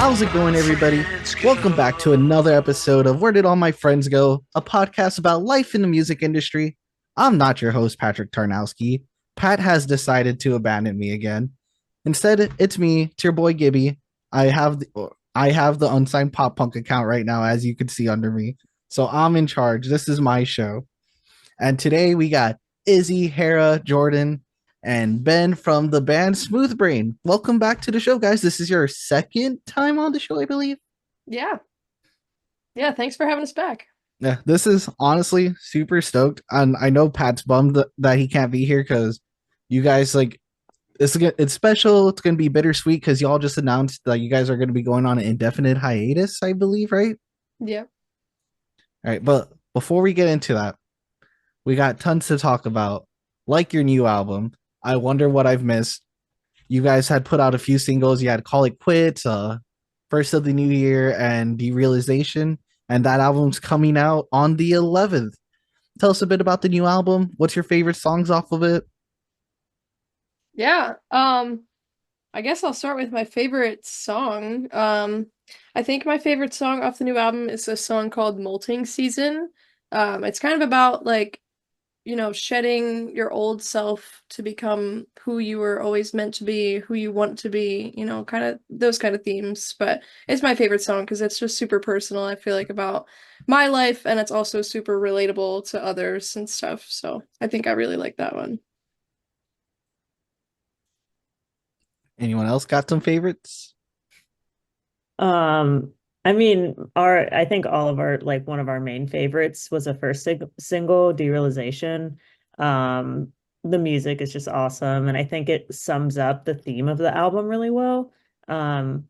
How's it going, everybody? Welcome back to another episode of Where Did All My Friends Go, a podcast about life in the music industry. I'm not your host, Patrick Tarnowski. Pat has decided to abandon me again. Instead, it's me, it's your boy Gibby. I have the unsigned pop punk account right now, as you can see under me. So I'm in charge. This is my show. And today we got Izzy, Hera, Jordan, and Ben from the band Smooth Brain. Welcome back to the show, guys. This is your second time on the show, I believe. Yeah. Yeah, thanks for having us back. Yeah, this is honestly super stoked. And I know Pat's bummed that he can't be here because you guys like it's special. It's gonna be bittersweet because y'all just announced that you guys are gonna be going on an indefinite hiatus, I believe, right? Yeah. All right, but before we get into that, we got tons to talk about, like your new album. I wonder what I've missed. You guys had put out a few singles. You had Call It Quits, First of the New Year, and Derealization. And that album's coming out on the 11th. Tell us a bit about the new album. What's your favorite songs off of it? Yeah. I guess I'll start with my favorite song. I think my favorite song off the new album is a song called Molting Season. It's kind of about like, shedding your old self to become who you were always meant to be, who you want to be, kind of those kind of themes. But it's my favorite song because it's just super personal, I feel like, about my life, and it's also super relatable to others and stuff. So I think I really like that one. Anyone else got some favorites? Um, I mean, I think all of our like one of our main favorites was a first single, Derealization. The music is just awesome, and I think it sums up the theme of the album really well. Um,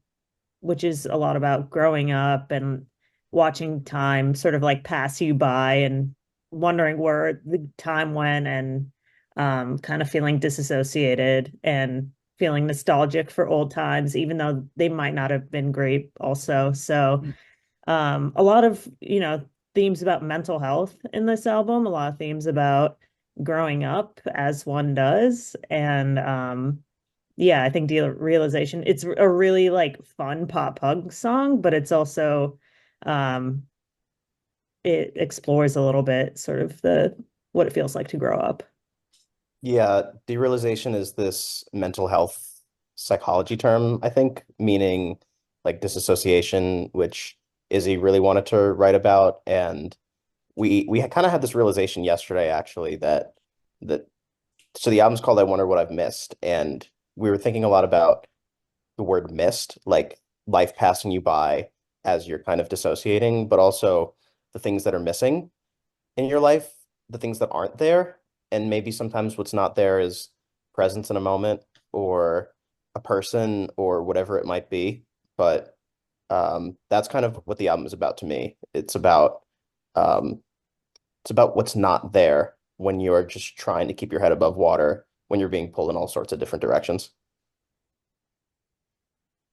which is a lot about growing up and watching time sort of like pass you by and wondering where the time went and kind of feeling disassociated and feeling nostalgic for old times, even though they might not have been great also. So a lot of, themes about mental health in this album, a lot of themes about growing up as one does. And yeah, I think Derealization, it's a really like fun pop punk song, but it's also um it explores a little bit sort of the what it feels like to grow up. Yeah, derealization is this mental health psychology term, I think, meaning like disassociation, which Izzy really wanted to write about. And we kind of had this realization yesterday, actually, that so the album's called I Wonder What I've Missed. And we were thinking a lot about the word missed, like life passing you by as you're kind of dissociating, but also the things that are missing in your life, the things that aren't there. And maybe sometimes what's not there is presence in a moment or a person or whatever it might be. But that's kind of what the album is about to me. Um, it's about what's not there when you're just trying to keep your head above water when you're being pulled in all sorts of different directions.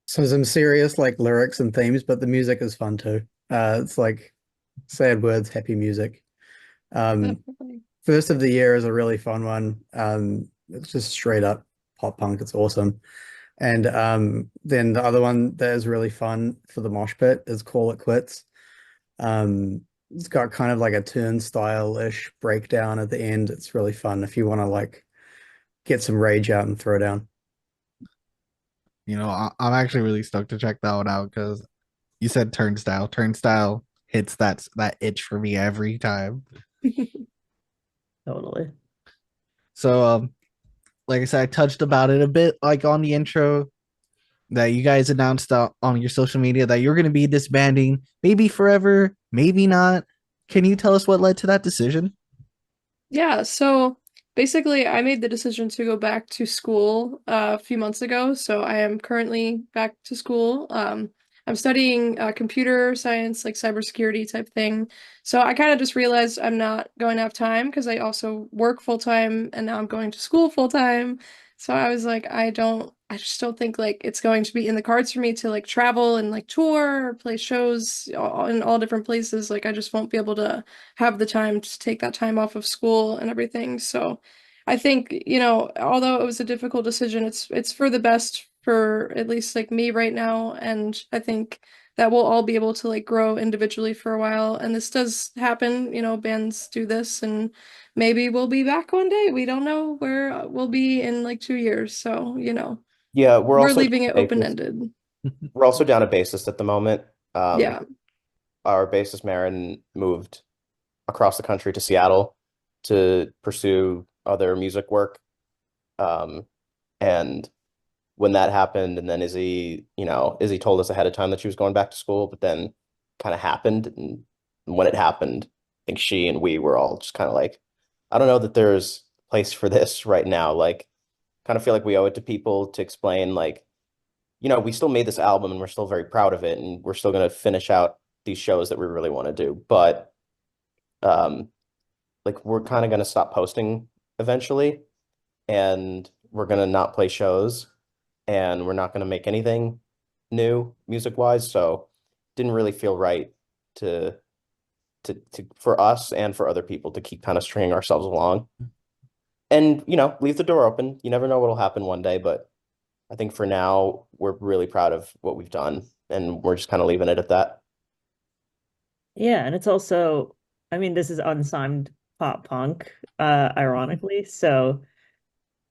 So some serious like lyrics and themes, but the music is fun too. It's like sad words, happy music. Um, Definitely. First of the Year is a really fun one. It's just straight up pop punk. It's awesome. And then the other one that is really fun for the mosh pit is Call It Quits. It's got kind of like a turnstile-ish breakdown at the end. It's really fun if you want to like get some rage out and throw down. I'm actually really stoked to check that one out because you said Turnstile. Turnstile hits that itch for me every time. Totally. So, like I said, I touched about it a bit, like on the intro, that you guys announced on your social media that you're going to be disbanding, maybe forever, maybe not. Can you tell us what led to that decision? Yeah, so basically, I made the decision to go back to school a few months ago. So I am currently back to school. I'm studying computer science, like cybersecurity type thing. So I kind of just realized I'm not going to have time because I also work full time and now I'm going to school full time. So I was like, I just don't think like it's going to be in the cards for me to like travel and like tour or play shows in all different places. Like I just won't be able to have the time to take that time off of school and everything. So I think, although it was a difficult decision, it's for the best for at least like me right now, and I think that we'll all be able to like grow individually for a while. And this does happen, you know, bands do this, and maybe we'll be back one day. We don't know where we'll be in like 2 years, so you know, Yeah, we're leaving it open-ended. we're also down a bassist at the moment. Yeah. Our bassist Marin moved across the country to Seattle to pursue other music work. And when that happened, and then Izzy told us ahead of time that she was going back to school, but then kind of happened. And when it happened, I think she and we were all just kind of like, I don't know that there's a place for this right now. Like, kind of feel like we owe it to people to explain, like, we still made this album and we're still very proud of it, and we're still going to finish out these shows that we really want to do. But like, we're kind of going to stop posting eventually, and we're going to not play shows, and we're not going to make anything new music wise. So didn't really feel right to for us and for other people to keep kind of stringing ourselves along, and leave the door open. You never know what'll happen one day, but I think for now we're really proud of what we've done, and we're just kind of leaving it at that. Yeah, and it's also, I mean, this is unsigned pop punk, ironically. So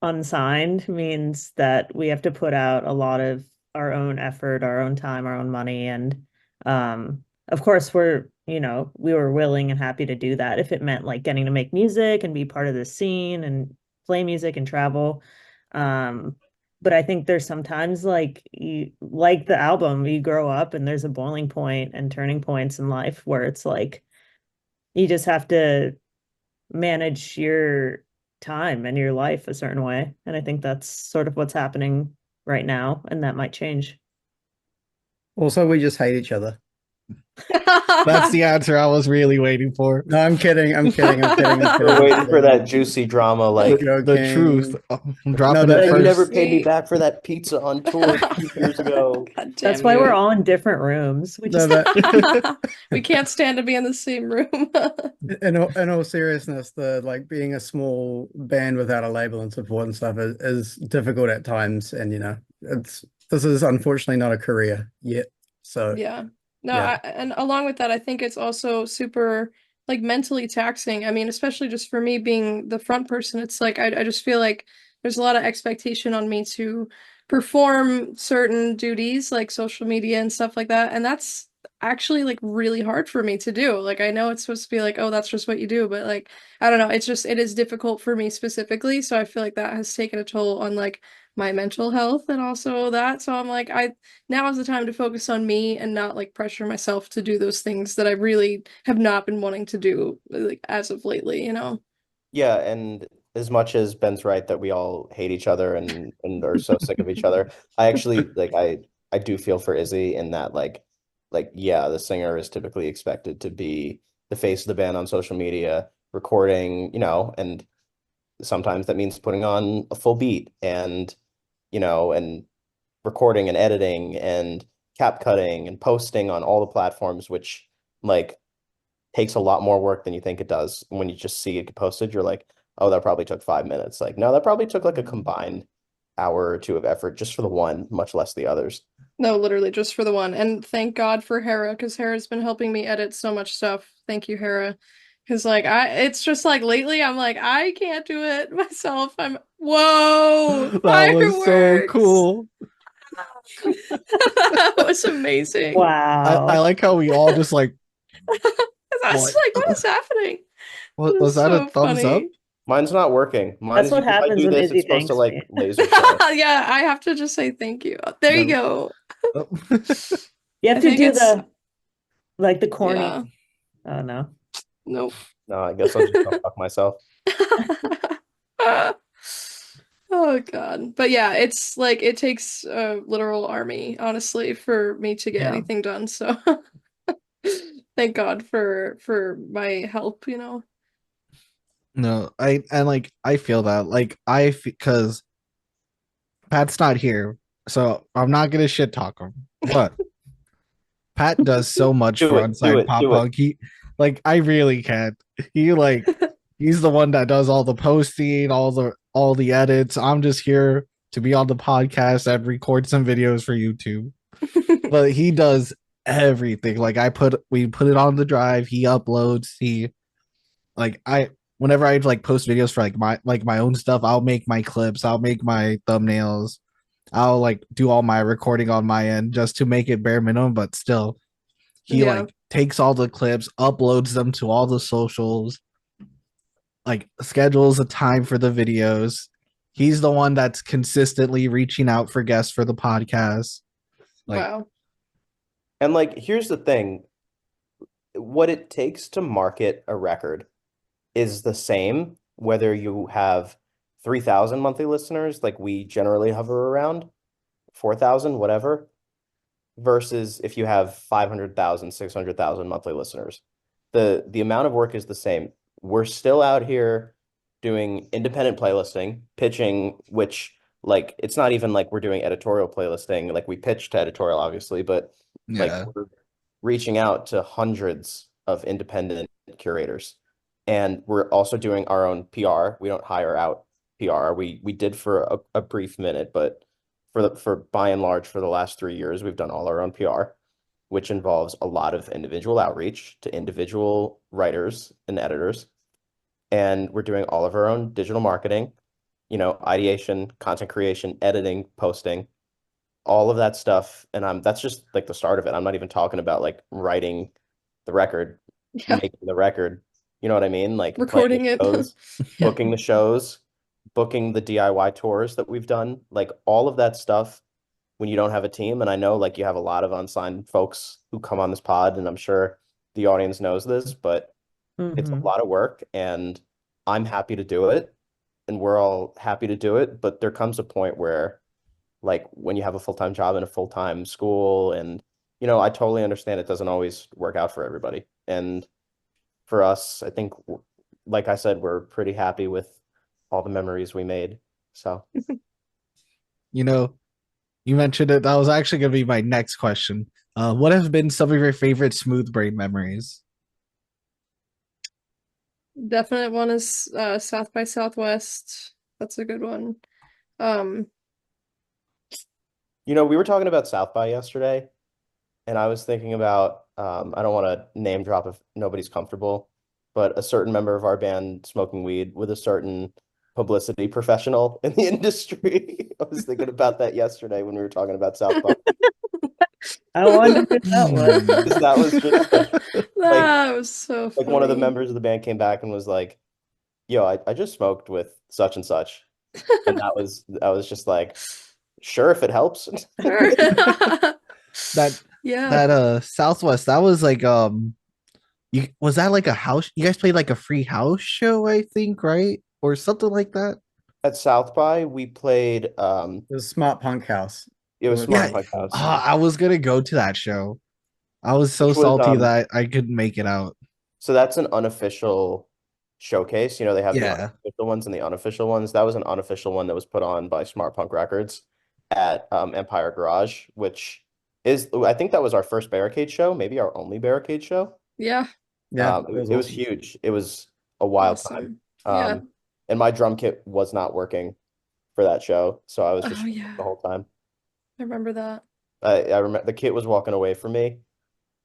unsigned means that we have to put out a lot of our own effort, our own time, our own money. And of course we were willing and happy to do that if it meant like getting to make music and be part of the scene and play music and travel. But I think there's sometimes like the album, you grow up and there's a boiling point and turning points in life where it's like you just have to manage your time and your life a certain way. And I think that's sort of what's happening right now, and that might change. Also, we just hate each other. That's the answer I was really waiting for. No, I'm kidding. I'm kidding. We're waiting for that juicy drama, like, The truth. I'm dropping No, it you first. never paid me back for that pizza on tour 2 years ago. God damn That's why you. we're all in different rooms. We No, just but We can't stand to be in the same room. in all seriousness, the like being a small band without a label and support and stuff is difficult at times, and this is unfortunately not a career yet. So Yeah. No, yeah. and along with that, I think it's also super like mentally taxing. I mean, especially just for me being the front person, it's like I just feel like there's a lot of expectation on me to perform certain duties like social media and stuff like that. And that's actually like really hard for me to do. Like I know it's supposed to be like, oh, that's just what you do, but like I don't know, it is difficult for me specifically. So I feel like that has taken a toll on like my mental health and also that. So I'm like, now is the time to focus on me and not like pressure myself to do those things that I really have not been wanting to do like as of lately, you know? Yeah, and as much as Ben's right that we all hate each other and are so sick of each other, I actually like I do feel for Izzy in that yeah, the singer is typically expected to be the face of the band on social media, recording, and sometimes that means putting on a full beat and recording and editing and cap cutting and posting on all the platforms, which like takes a lot more work than you think it does. When you just see it posted, you're like, oh, that probably took 5 minutes. Like, no, that probably took like a combined hour or two of effort just for the one, much less the others. No, literally just for the one. And thank God for Hera, because Hera's been helping me edit so much stuff. Thank you, Hera. Because like it's just like lately I'm like, I can't do it myself. Whoa, That was so fireworks! cool. That was amazing. wow. I like how we all just like, That's What? like, what is happening? was was that a so thumbs up? funny. Mine's not working. Mine's, what if I happens do when this, Izzy it's supposed to thanks like me. laser show. Yeah, I have to just say thank you. There you go. Oh. You have I to think do it's the corny. yeah. Oh no. Nope. No, I guess I'll just go fuck myself. Oh God. But yeah, it's like it takes a literal army, honestly, for me to get Yeah. anything done. So thank God for my help, you know. No, I feel that like because Pat's not here, so I'm not gonna shit talk him. But Pat does so much Do for it, do Unsigned it, Pop do it. Punk. I really can't. He's the one that does all the posting, all the edits. I'm just here to be on the podcast and record some videos for YouTube. But he does everything. Like we put it on the drive, he uploads, whenever I like post videos for my own stuff, I'll make my clips, I'll make my thumbnails, I'll like do all my recording on my end just to make it bare minimum, but still he Yeah. like takes all the clips, uploads them to all the socials, like schedules a time for the videos. He's the one that's consistently reaching out for guests for the podcast. Like, Wow. And like, here's the thing. What it takes to market a record is the same, whether you have 3,000 monthly listeners, like we generally hover around, 4,000, whatever, versus if you have 500,000, 600,000 monthly listeners. The amount of work is the same. We're still out here doing independent playlisting, pitching, which like it's not even like we're doing editorial playlisting. Like we pitch to editorial, obviously, but like yeah. we're reaching out to hundreds of independent curators. And we're also doing our own PR. We don't hire out PR. We did for a brief minute, but for by and large, for the last 3 years, we've done all our own PR, which involves a lot of individual outreach to individual writers and editors. And we're doing all of our own digital marketing, ideation, content creation, editing, posting, all of that stuff. And that's just like the start of it. I'm not even talking about like writing the record, Yeah. making the record. You know what I mean? Like Recording playing it. shows, Yeah. booking the shows, booking the DIY tours that we've done, like all of that stuff when you don't have a team. And I know like you have a lot of unsigned folks who come on this pod, and I'm sure the audience knows this, but it's a lot of work, and I'm happy to do it, and we're all happy to do it. But there comes a point where, like, when you have a full-time job and a full-time school, and I totally understand it doesn't always work out for everybody. And for us, I think, like I said, we're pretty happy with all the memories we made. So, You mentioned it. That was actually going to be my next question. What have been some of your favorite Smooth Brain memories? Definite one is South by Southwest. That's a good one. we were talking about South by yesterday, and I was thinking about, I don't want to name drop if nobody's comfortable, but a certain member of our band smoking weed with a certain publicity professional in the industry. I was thinking about that yesterday when we were talking about South by. I wonder who that was. Because that was just That was so like one of the funny. members of the band came back and was like, "Yo, I just smoked with such and such," and I was just like, "Sure, if it helps." Sure. That Yeah. that Southwest, that was like was that like a house? You guys played like a free house show, I think, right? Or something like that. At South by, we played It was Smart Punk House. it was With- Smart Yeah. Punk House, I was gonna go to that show. I was so which was salty that I couldn't make it out. so that's an unofficial showcase. They have the Yeah. unofficial ones and the unofficial ones. That was an unofficial one that was put on by Smart Punk Records at Empire Garage, which is, I think that was our first Barricade show, maybe our only Barricade show. Yeah. Yeah, It was awesome. huge. It was a wild time. Awesome. Yeah. And my drum kit was not working for that show, so I was just Oh, yeah. the whole time. I remember that. I remember the kit was walking away from me,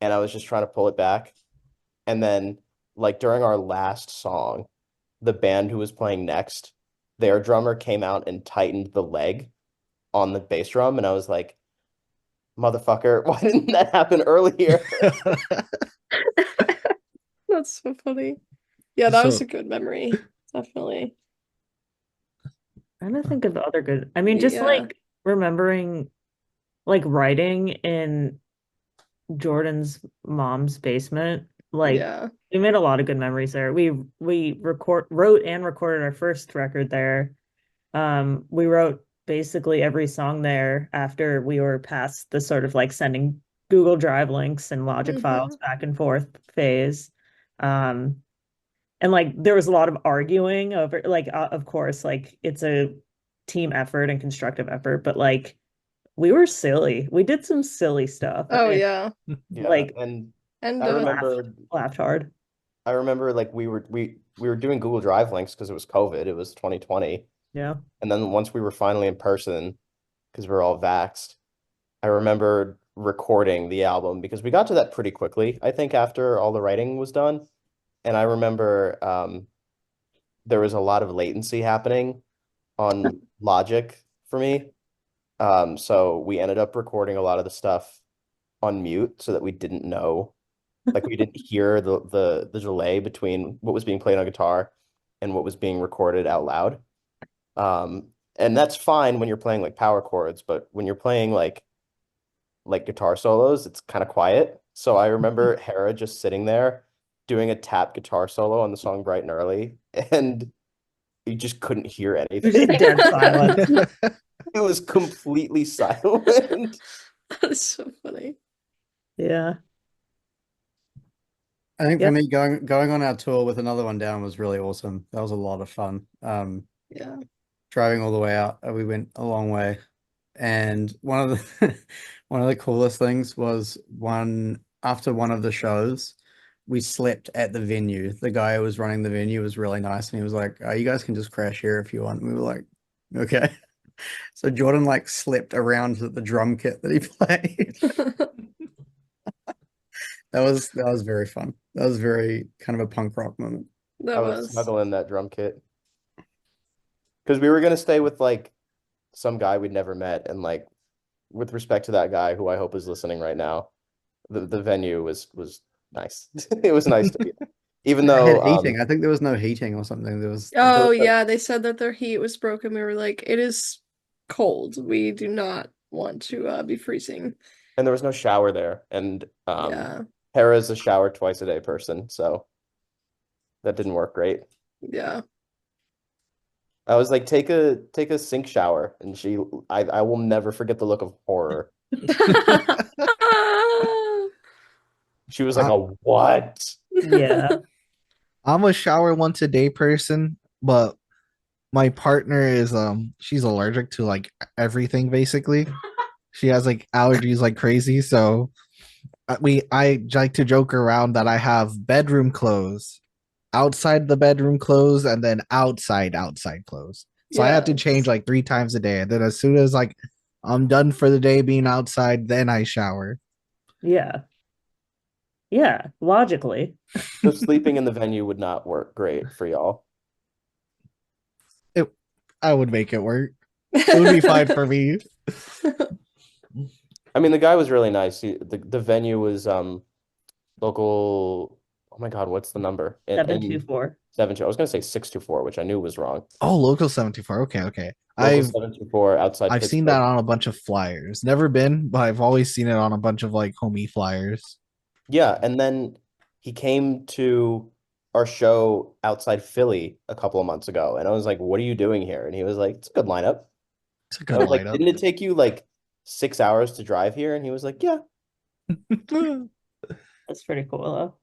and I was just trying to pull it back. And then, like during our last song, the band who was playing next, their drummer came out and tightened the leg on the bass drum, and I was like, "Motherfucker, why didn't that happen earlier?" That's so funny. Yeah, that was So- a good memory. Definitely. I'm trying to think of other good. I mean, just Yeah. like remembering, like writing in Jordan's mom's basement. Like Yeah. we made a lot of good memories there. We wrote and recorded our first record there. We wrote basically every song there after we were past the sort of like sending Google Drive links and Logic files back and forth phase. And like there was a lot of arguing over, like of course, like it's a team effort and constructive effort, but like we were silly. We did some silly stuff. Oh, and, yeah. Yeah, Like- and And I remember laughed hard. like we were doing Google Drive links because it was COVID. It was 2020. Yeah. And then once we were finally in person, because we are all vaxxed, I remember recording the album because we got to that pretty quickly, I think, after all the writing was done. And I remember there was a lot of latency happening on Logic for me. So we ended up recording a lot of the stuff on mute so that we didn't know, like we didn't hear the delay between what was being played on guitar and what was being recorded out loud. And that's fine when you're playing like power chords, but when you're playing like guitar solos, it's kind of quiet. So I remember Hera just sitting there doing a tap guitar solo on the song Bright and Early, and you just couldn't hear You're just anything. dead silent. It was completely silent. That's so funny. Yeah. I think for Yep. me, going on our tour with another one down was really awesome. That was a lot of fun. Yeah. Driving all the way out, we went a long way. And one of the one of the coolest things was after one of the shows, we slept at the venue. The guy who was running the venue was really nice, and he was like, "Oh, you guys can just crash here if you want." And we were like, "Okay." So Jordan like slept around the drum kit that he played. That was very fun. That was very kind of a punk rock moment. That I would was. snuggle in that drum kit because we were gonna stay with like some guy we'd never met, and like with respect to that guy who I hope is listening right now, the venue was nice. It was nice to be there. Even They though had heating. I think there was no heating or something. There was there Oh was yeah, they said that their heat was broken. We were like, it is cold. We do not want to be freezing. and there was no shower there, and Yeah. Hera's a shower twice a day person, so that didn't work great. Yeah. I was like, take a sink shower, and I will never forget the look of horror. She was like, I, a what? Yeah. I'm a shower once a day person, but my partner is she's allergic to like everything basically. She has like allergies like crazy, so I like to joke around that I have bedroom clothes, outside the bedroom clothes, and then outside clothes. So I have to change Yes. like 3 times a day. And then as soon as like I'm done for the day being outside, then I shower. Yeah. Yeah. Logically. So sleeping in the venue would not work great for y'all. It, I would make it work. It would be fine for me. I mean, the guy was really nice. The venue was local. Oh my God, what's the number? And 724. 72. I was gonna say 624, which I knew was wrong. Oh, local 74. Okay, okay. Local I've 724 outside I've seen that Pittsburgh. on a bunch of flyers. Never been, but I've always seen it on a bunch of like homie flyers. Yeah, and then he came to our show outside Philly a couple of months ago, and I was like, "What are you doing here?" And he was like, "It's a good lineup." It's a And I good was like, lineup. "Didn't it take you like 6 hours to drive here?" And he was like, "Yeah." That's pretty cool though.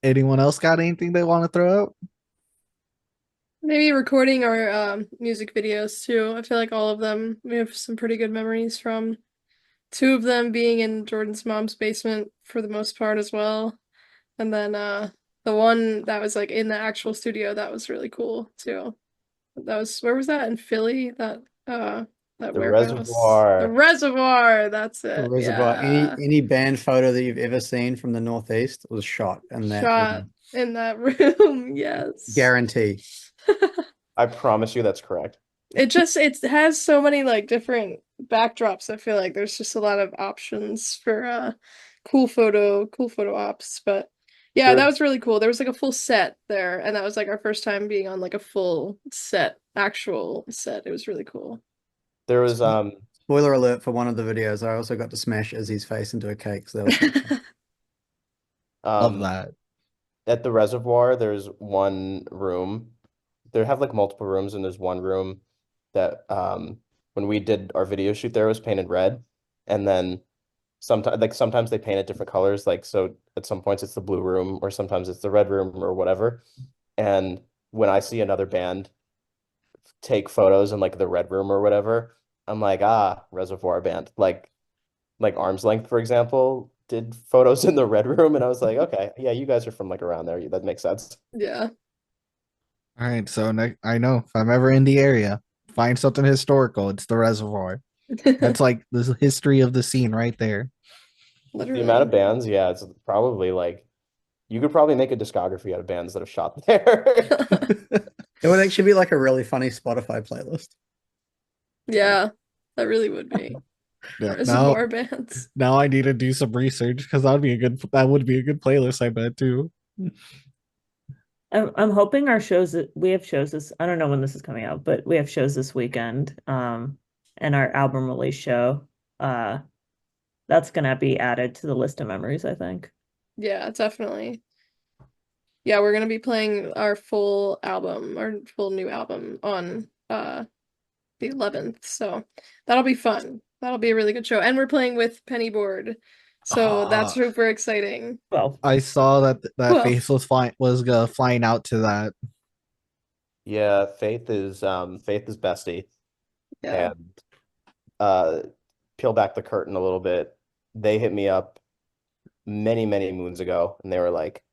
Anyone else got anything they want to throw out? Maybe recording our music videos too. I feel like all of them, we have some pretty good memories from. Two of them being in Jordan's mom's basement for the most part as well. And then the one that was like in the actual studio, that was really cool too. That was where was that? In Philly? That The warehouse. The reservoir. reservoir, that's the it. reservoir. Any Yeah. any band photo that you've ever seen from the Northeast was shot in that Shot room. in that room, yes. Guarantee. I promise you that's correct. It has so many like different backdrops. I feel like there's just a lot of options for cool photo ops. But yeah, that There, was really cool. There was like a full set there, and that was like our first time being on like a full set, actual set. It was really cool. there was Spoiler alert for one of the videos. I also got to smash Izzy's face into a cake, so that was quite fun. Love um that. at the reservoir, there's one room. They have like multiple rooms, and there's one room that when we did our video shoot there, it was painted red, and then sometimes they paint it different colors. Like so, at some points it's the blue room, or sometimes it's the red room, or whatever. And when I see another band take photos in like the red room or whatever, I'm like, ah, reservoir band. Like Arm's Length, for example, did photos in the red room, and I was like, okay, yeah, you guys are from like around there. That makes sense. Yeah. All right, so I know if I'm ever in the area, find something historical. It's the reservoir. That's like the history of the scene right there. With the amount of Literally. bands, yeah, it's probably like you could probably make a discography out of bands that have shot there. It would actually be like a really funny Spotify playlist. Yeah, that really would be. Yeah. Reservoir bands. Now I need to do some research because that would be a good playlist, I bet too. I'm hoping our shows we have shows this I don't know when this is coming out, but we have shows this weekend. And our album release show. That's gonna be added to the list of memories, I think. Yeah, definitely. Yeah, we're gonna be playing our full new album on the 11th. So that'll be fun. That'll be a really good show. And we're playing with Pennyboard. So that's super exciting. Well, I saw that Well, Faith was flying out to that. Yeah, Faith is bestie. yeah. And peel back the curtain a little bit. They hit me up many, many moons ago, and they were like,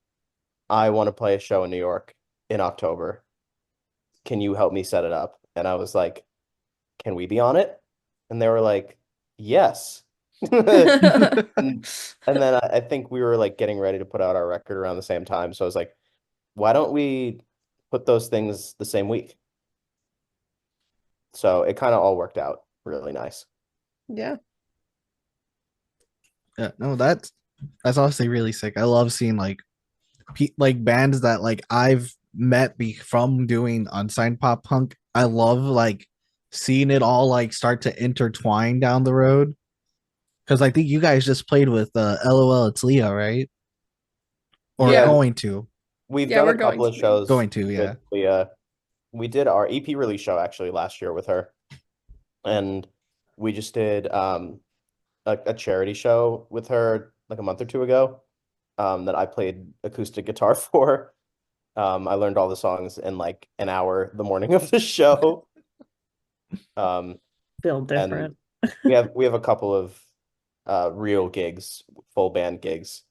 I want to play a show in New York in October. Can you help me set it up? And I was like, can we be on it? And they were like, yes. And then I think we were like getting ready to put out our record around the same time. So I was like, why don't we put those things the same week? So it kind of all worked out really nice. Yeah. Yeah, no, that's honestly really sick. I love seeing like bands that like I've met from doing unsigned pop punk. I love like seeing it all like start to intertwine down the road. Because I think you guys just played with LOL It's Leo, right? Or Yeah. going to. We've Yeah, done we're a going couple of to. shows Going to, yeah. with Leah. We did our EP release show actually last year with her. And we just did a charity show with her like a month or two ago that I played acoustic guitar for. I learned all the songs in like an hour the morning of the show. feel And different. we have a couple of real gigs, full band gigs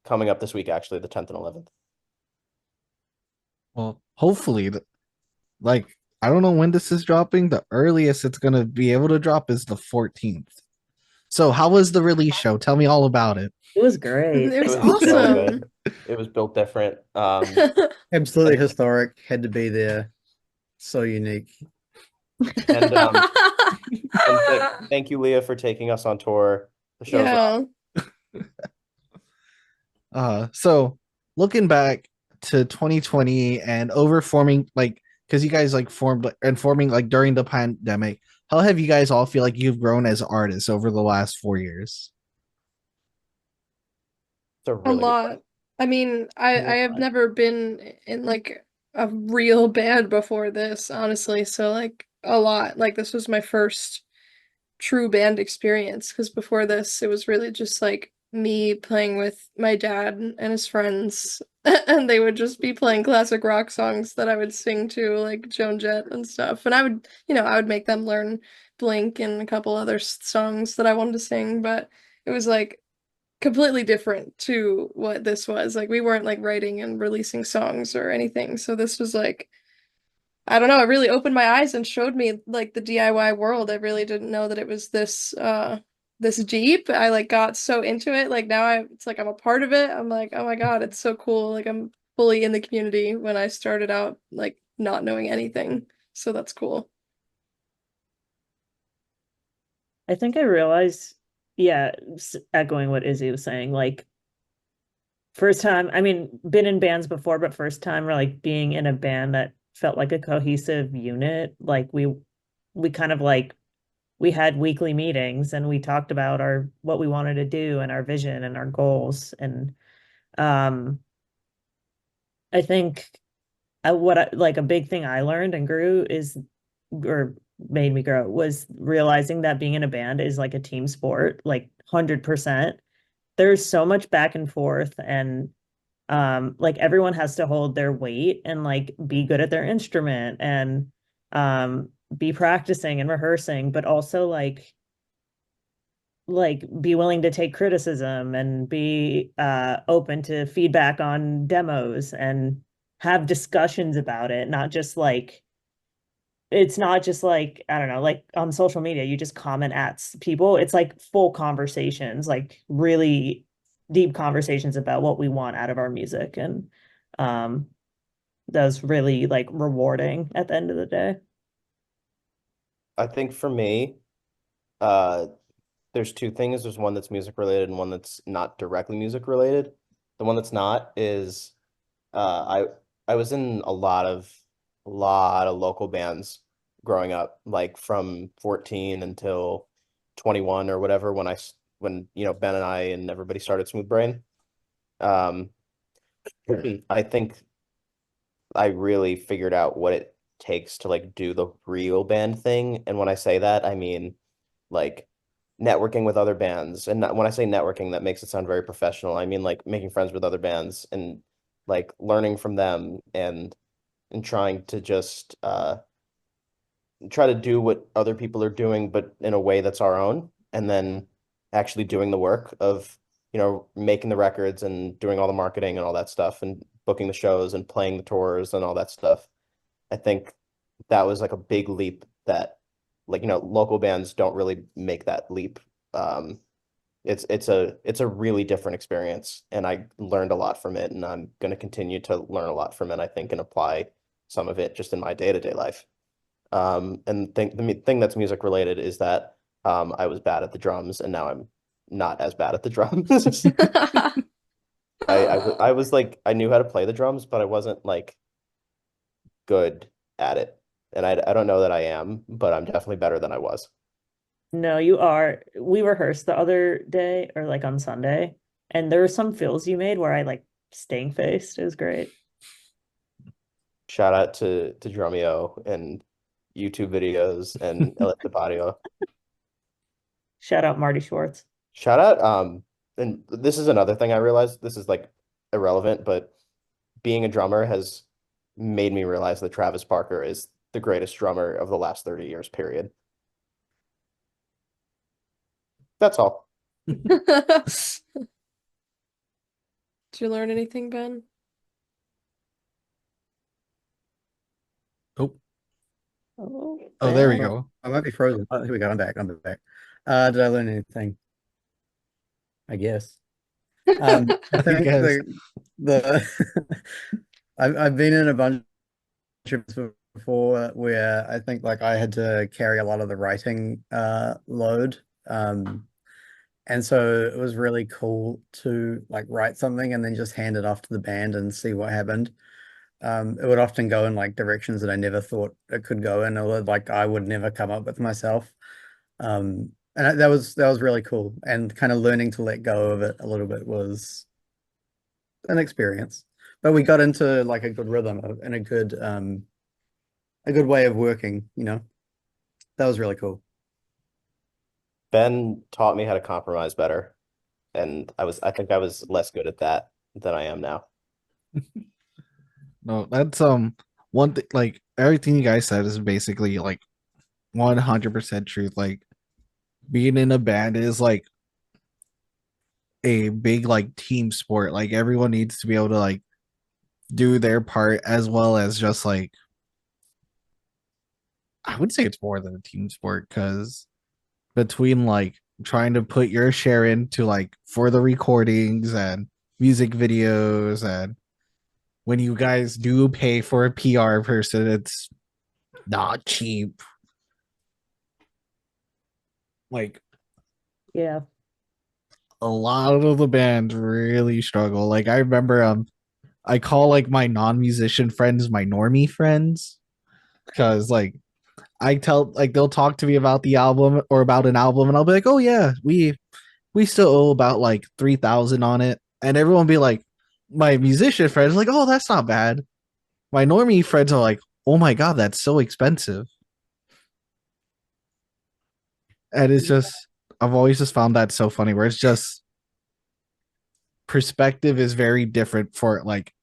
coming up this week, actually, the 10th and 11th. Well, hopefully, like, I don't know when this is dropping. The earliest it's going to be able to drop is the 14th. So, how was the release show? Tell me all about it. It was great. It was It was so awesome. good. It was built different. Absolutely historic. Had to be there. So unique. And thank you, Leah, for taking us on tour. The show's Yeah. So looking back to 2020 and overforming, like, because you guys like formed and forming like during the pandemic, how have you guys all feel like you've grown as artists over the last 4 years? it's a A really good lot. I mean, I have never been in like a real band before this, honestly. So like a lot. Like this was my first true band experience because before this it was really just like me playing with my dad and his friends and they would just be playing classic rock songs that I would sing to like Joan Jett and stuff and I would make them learn Blink and a couple other songs that I wanted to sing but it was like completely different to what this was like we weren't like writing and releasing songs or anything so this was like I don't know, it really opened my eyes and showed me like the DIY world. I really didn't know that it was this deep. I like got so into it. Like now it's like I'm a part of it. I'm like, oh my God, it's so cool. Like I'm fully in the community when I started out like not knowing anything. So that's cool. I think I realized, yeah, echoing what Izzy was saying, like first time, I mean, been in bands before, but first time or like being in a band that felt like a cohesive unit. Like we kind of like we had weekly meetings and we talked about our what we wanted to do and our vision and our goals. And I think like a big thing I learned and grew is or made me grow was realizing that being in a band is like a team sport, like 100%. There's so much back and forth and like everyone has to hold their weight and like be good at their instrument and be practicing and rehearsing, but also like be willing to take criticism and be open to feedback on demos and have discussions about it, not just like it's not just like, I don't know, like on social media, you just comment at people. It's like full conversations, like really deep conversations about what we want out of our music. And um that was really like rewarding at the end of the day. I think for me, uh, there's two things. There's one that's music related and one that's not directly music related. The one that's not is I was in a lot of local bands growing up, like from 14 until 21 or whatever when Ben and I and everybody started Smooth Brain. Um, I think I really figured out what it takes to like do the real band thing. And when I say that, I mean like networking with other bands. And when I say networking, that makes it sound very professional. I mean like making friends with other bands and like learning from them and trying to just try to do what other people are doing, but in a way that's our own, and then actually doing the work of, making the records and doing all the marketing and all that stuff and booking the shows and playing the tours and all that stuff. I think that was like a big leap that like, local bands don't really make that leap. Um, it's a really different experience, and I learned a lot from it, and I'm going to continue to learn a lot from it, I think, and apply some of it just in my day-to-day life. And the thing that's music related is that I was bad at the drums, and now I'm not as bad at the drums. I was like I knew how to play the drums, but I wasn't like good at it. And I don't know that I am, but I'm definitely better than I was. No, you are. We rehearsed the other day or like on Sunday, and there were some fills you made where I like stink faced. It was great. Shout out to Drumeo and YouTube videos and Electric Audio. Shout out Marty Schwartz. Shout out, and this is another thing I realized. This is like irrelevant, but being a drummer has made me realize that Travis Barker is the greatest drummer of the last 30 years, period. That's all. Did you learn anything, Ben? Oh, Oh, oh, there we Ben. go. I might be frozen. Oh, here we go. I'm back. I'm back. Did I learn anything? I guess. I I think guess. the I've been in a bunch of before where I think like I had to carry a lot of the writing load. And so it was really cool to like write something and then just hand it off to the band and see what happened. It would often go in like directions that I never thought it could go in, or like I would never come up with myself. That was really cool, and kind of learning to let go of it a little bit was an experience. But we got into like a good rhythm and a good way of working, you know. That was really cool. Ben taught me how to compromise better, and I think I was less good at that than I am now. No, that's one thing. Like everything you guys said is basically like 100% truth. Like being in a band is like a big like team sport. Like everyone needs to be able to like do their part, as well as just like I would say it's more than a team sport, because between like trying to put your share into like for the recordings and music videos, and when you guys do pay for a PR person, it's not cheap. Like Yeah. a lot of the bands really struggle. Like I remember I call like my non-musician friends my normie friends, because like I tell like they'll talk to me about the album or about an album, and I'll be like, "Oh yeah, we still owe about like 3,000 on it," and everyone will be like, my musician friends like, "Oh, that's not bad." My normie friends are like, "Oh my god, that's so expensive," and it's just I've always just found that so funny, where it's just perspective is very different for like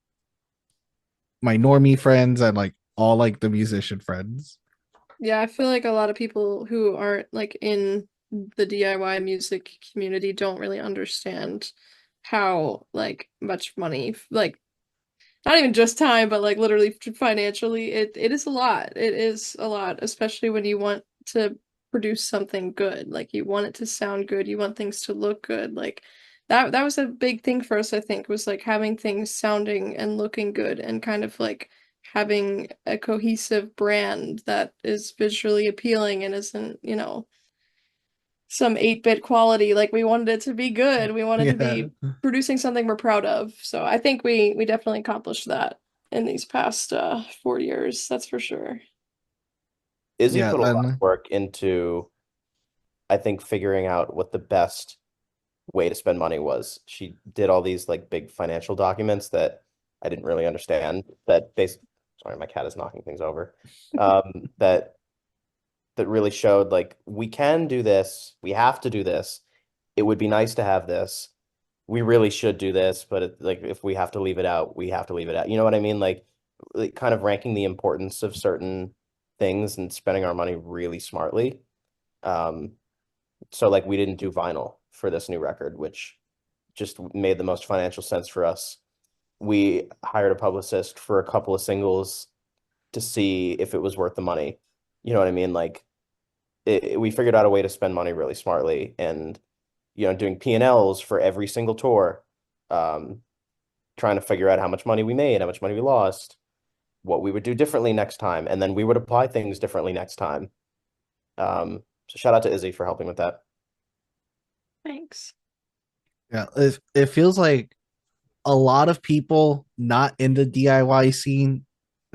my normie friends and like all like the musician friends. Yeah, I feel like a lot of people who aren't like in the DIY music community don't really understand how like much money like not even just time, but like literally financially, it is a lot. It is a lot, especially when you want to produce something good. Like you want it to sound good, you want things to look good. Like that was a big thing for us, I think, was like having things sounding and looking good and kind of like having a cohesive brand that is visually appealing and isn't, some 8-bit quality. Like we wanted it to be good. We wanted to Yeah. be producing something we're proud of. So I think we definitely accomplished that in these past 4 years. That's for sure. Izzy Yeah, put a lot of and work into, I think, figuring out what the best way to spend money was. She did all these like big financial documents that I didn't really understand. Sorry, my cat is knocking things over. That really showed like we can do this, we have to do this. It would be nice to have this. We really should do this, but like if we have to leave it out, we have to leave it out. You know what I mean? Like kind of ranking the importance of certain things and spending our money really smartly. Um, so like we didn't do vinyl for this new record, which just made the most financial sense for us. We hired a publicist for a couple of singles to see if it was worth the money. You know what I mean? Like we figured out a way to spend money really smartly and doing P&Ls for every single tour, um, trying to figure out how much money we made, how much money we lost, what we would do differently next time, and then we would apply things differently next time. So shout out to Izzy for helping with that. Thanks. yeah, it feels like a lot of people not in the DIY scene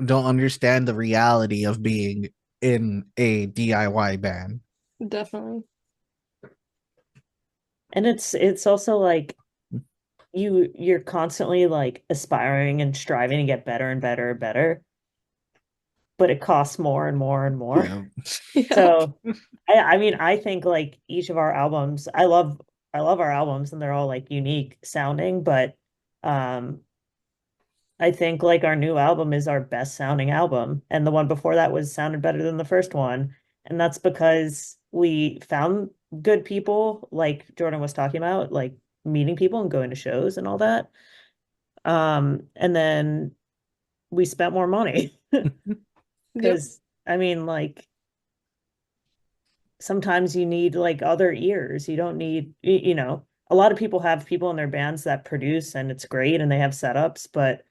don't understand the reality of being in a DIY band. Definitely. And it's also like you're constantly like aspiring and striving to get better and better and better, but it costs more and more and more. Yeah. Yeah. So I mean I think like each of our albums, I love our albums and they're all like unique sounding, but um I think like our new album is our best sounding album, and the one before that was sounded better than the first one, and that's because we found good people, like Jordan was talking about, like meeting people and going to shows and all that. And then we spent more money Yep. because I mean, like sometimes you need like other ears. You don't need, a lot of people have people in their bands that produce and it's great and they have setups, but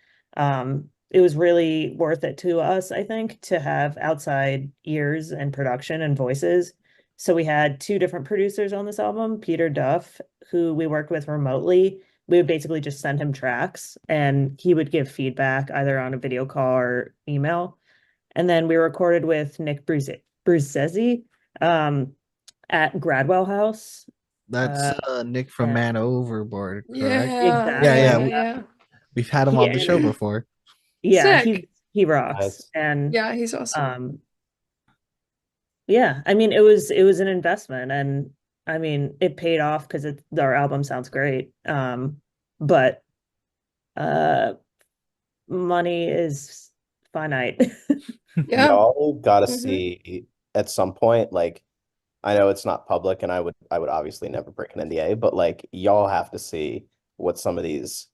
it was really worth it to us, I think, to have outside ears and production and voices. So we had two different producers on this album, Peter Duff, who we worked with remotely. We would basically just send him tracks and he would give feedback either on a video call or email. And then we recorded with Nick Bruzzese, um, at Gradwell House. That's Uh, Nick from yeah, Man Overboard, correct? Yeah. Yeah, exactly. yeah. Yeah. we- Yeah. We've had him He, on the show and before. yeah, Sick. he rocks. Nice. And Yeah, he's awesome. yeah, I mean it was an investment and I mean it paid off because our album sounds great. But uh money is finite. Yeah. Y'all gotta Hmm. see at some point, like I know it's not public and I would obviously never break an NDA, but like y'all have to see what some of these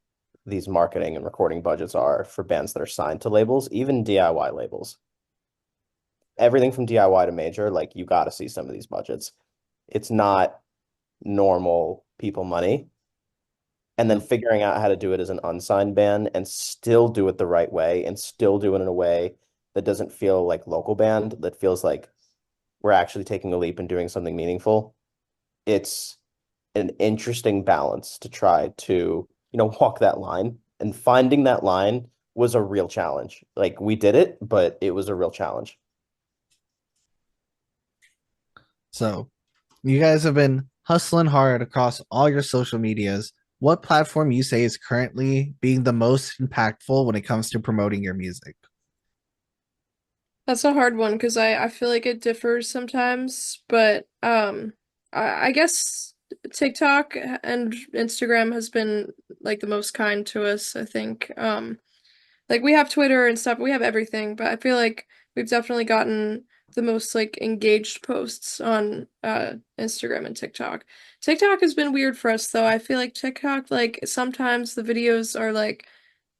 marketing and recording budgets are for bands that are signed to labels, even DIY labels. Everything from DIY to major, like you gotta see some of these budgets. It's not normal people money. And then figuring out how to do it as an unsigned band and still do it the right way and still do it in a way that doesn't feel like local band, that feels like we're actually taking a leap and doing something meaningful. It's an interesting balance to try to, walk that line. And finding that line was a real challenge. Like we did it, but it was a real challenge. So, you guys have been hustling hard across all your social medias. What platform you say is currently being the most impactful when it comes to promoting your music? That's a hard one because I feel like it differs sometimes, but I guess TikTok and Instagram has been like the most kind to us, I think. Like we have Twitter and stuff, we have everything, but I feel like we've definitely gotten the most like engaged posts on Instagram and TikTok. TikTok has been weird for us though. I feel like TikTok, like sometimes the videos are like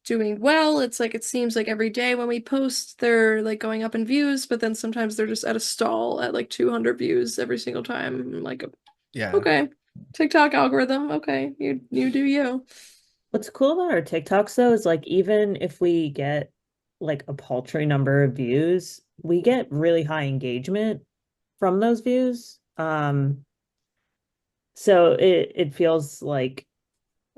doing well. It's like it seems like every day when we post, they're like going up in views, but then sometimes they're just at a stall at like 200 views every single time. I'm like, Yeah. okay, TikTok algorithm, okay, you do you. What's cool about our TikToks though is like even if we get like a paltry number of views, we get really high engagement from those views. So it feels like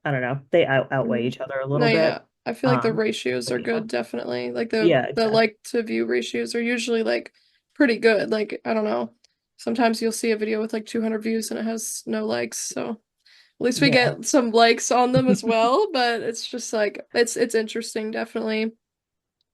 I don't know, they outweigh each other a No, little bit. yeah. I feel like the Um, ratios are yeah. good, definitely. Like Yeah, the exactly. like to view ratios are usually like pretty good. Like, I don't know. Sometimes you'll see a video with like 200 views and it has no likes, so at least we Yeah. get some likes on them as well, but it's just like it's interesting, definitely.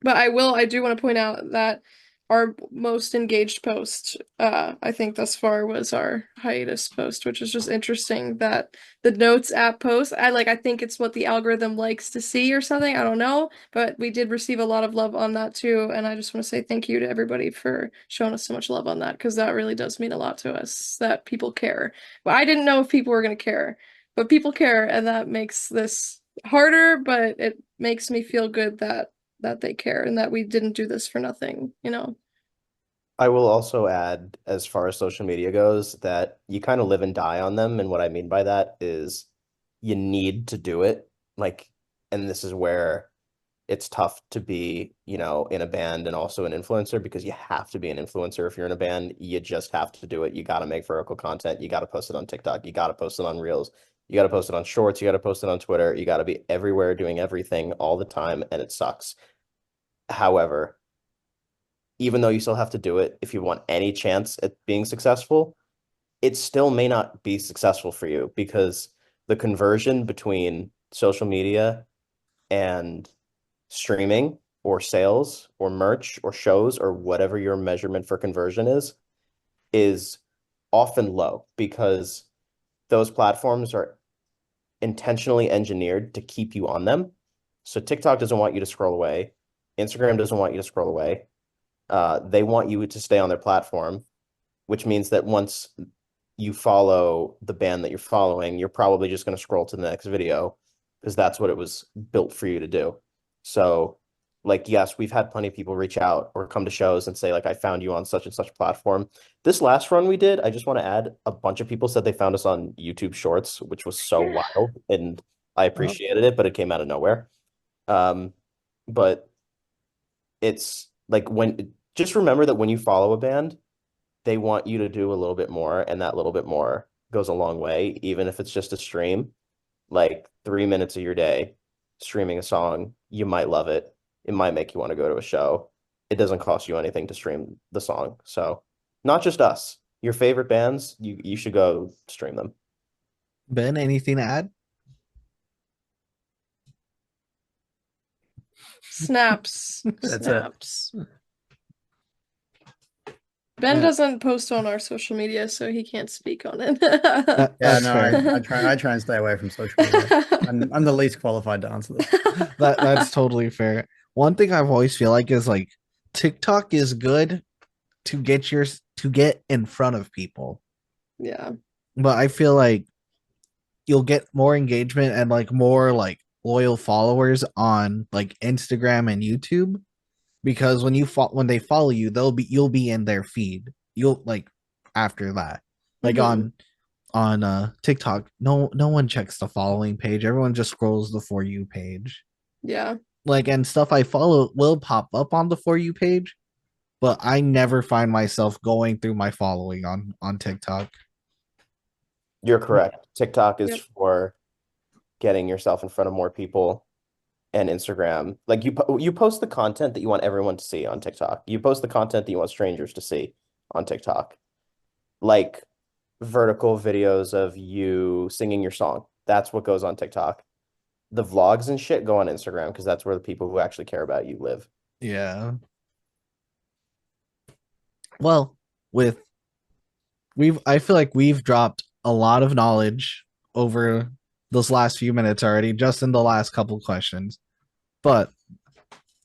But I do want to point out that our most engaged post, I think thus far was our hiatus post, which is just interesting that the notes app post, I think it's what the algorithm likes to see or something. I don't know, but we did receive a lot of love on that too. And I just want to say thank you to everybody for showing us so much love on that, because that really does mean a lot to us that people care. Well, I didn't know if people were going to care, but people care, and that makes this harder, but it makes me feel good that they care and that we didn't do this for nothing, you know? I will also add, as far as social media goes, that you kind of live and die on them. And what I mean by that is you need to do it. Like, and this is where it's tough to be, in a band and also an influencer, because you have to be an influencer if you're in a band. You just have to do it. You got to make vertical content. You got to post it on TikTok. You got to post it on Reels. You got to post it on Shorts. You got to post it on Twitter. You got to be everywhere doing everything all the time, and it sucks. However, even though you still have to do it, if you want any chance at being successful, it still may not be successful for you, because the conversion between social media and streaming or sales or merch or shows or whatever your measurement for conversion is often low, because those platforms are intentionally engineered to keep you on them. So TikTok doesn't want you to scroll away. Instagram doesn't want you to scroll away. They want you to stay on their platform, which means that once you follow the band that you're following, you're probably just going to scroll to the next video, because that's what it was built for you to do. So, like, yes, we've had plenty of people reach out or come to shows and say, like, I found you on such and such platform. This last run we did, I just want to add, a bunch of people said they found us on YouTube Shorts, which was so wild, and I appreciated it, but it came out of nowhere. But it's like, just remember that when you follow a band, they want you to do a little bit more, and that little bit more goes a long way, even if it's just a stream. Like 3 minutes of your day streaming a song, you might love it. It might make you want to go to a show. It doesn't cost you anything to stream the song. So not just us, your favorite bands, you should go stream them. Ben, anything to add? Snaps. That's it. Snaps. Ben Yeah. doesn't post on our social media, so he can't speak on it. Yeah, That's no, fair. I try and stay away from social media. I'm the least qualified to answer this. That's totally fair. One thing I've always feel like is like TikTok is good to get in front of people, Yeah. but I feel like you'll get more engagement and like more like loyal followers on like Instagram and YouTube, because when they follow you, you'll be in their feed. You'll like after that. Like Mhm. on TikTok, no one checks the following page. Everyone just scrolls the For You page. Yeah. Like, and stuff I follow will pop up on the For You page, but I never find myself going through my following on TikTok. You're correct. TikTok is Yep. for getting yourself in front of more people, and Instagram. Like, you post the content that you want everyone to see on TikTok. You post the content that you want strangers to see on TikTok. Like vertical videos of you singing your song. That's what goes on TikTok. The vlogs and shit go on Instagram, because that's where the people who actually care about you live. Yeah. Well, with I feel like we've dropped a lot of knowledge over those last few minutes already, just in the last couple questions. But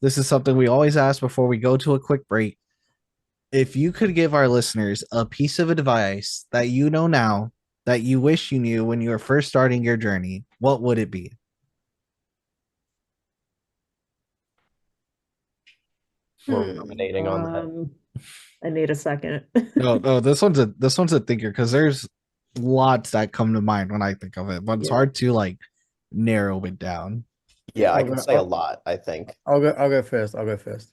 this is something we always ask before we go to a quick break. If you could give our listeners a piece of advice that you know now that you wish you knew when you were first starting your journey, what would it be? We're Hmm. ruminating on that. I need a second. No, this one's a thinker because there's lots that come to mind when I think of it, but it's Yeah. hard to like narrow it down. Yeah, I I'll can go, say a lot, I think. I'll go first. I'll go first.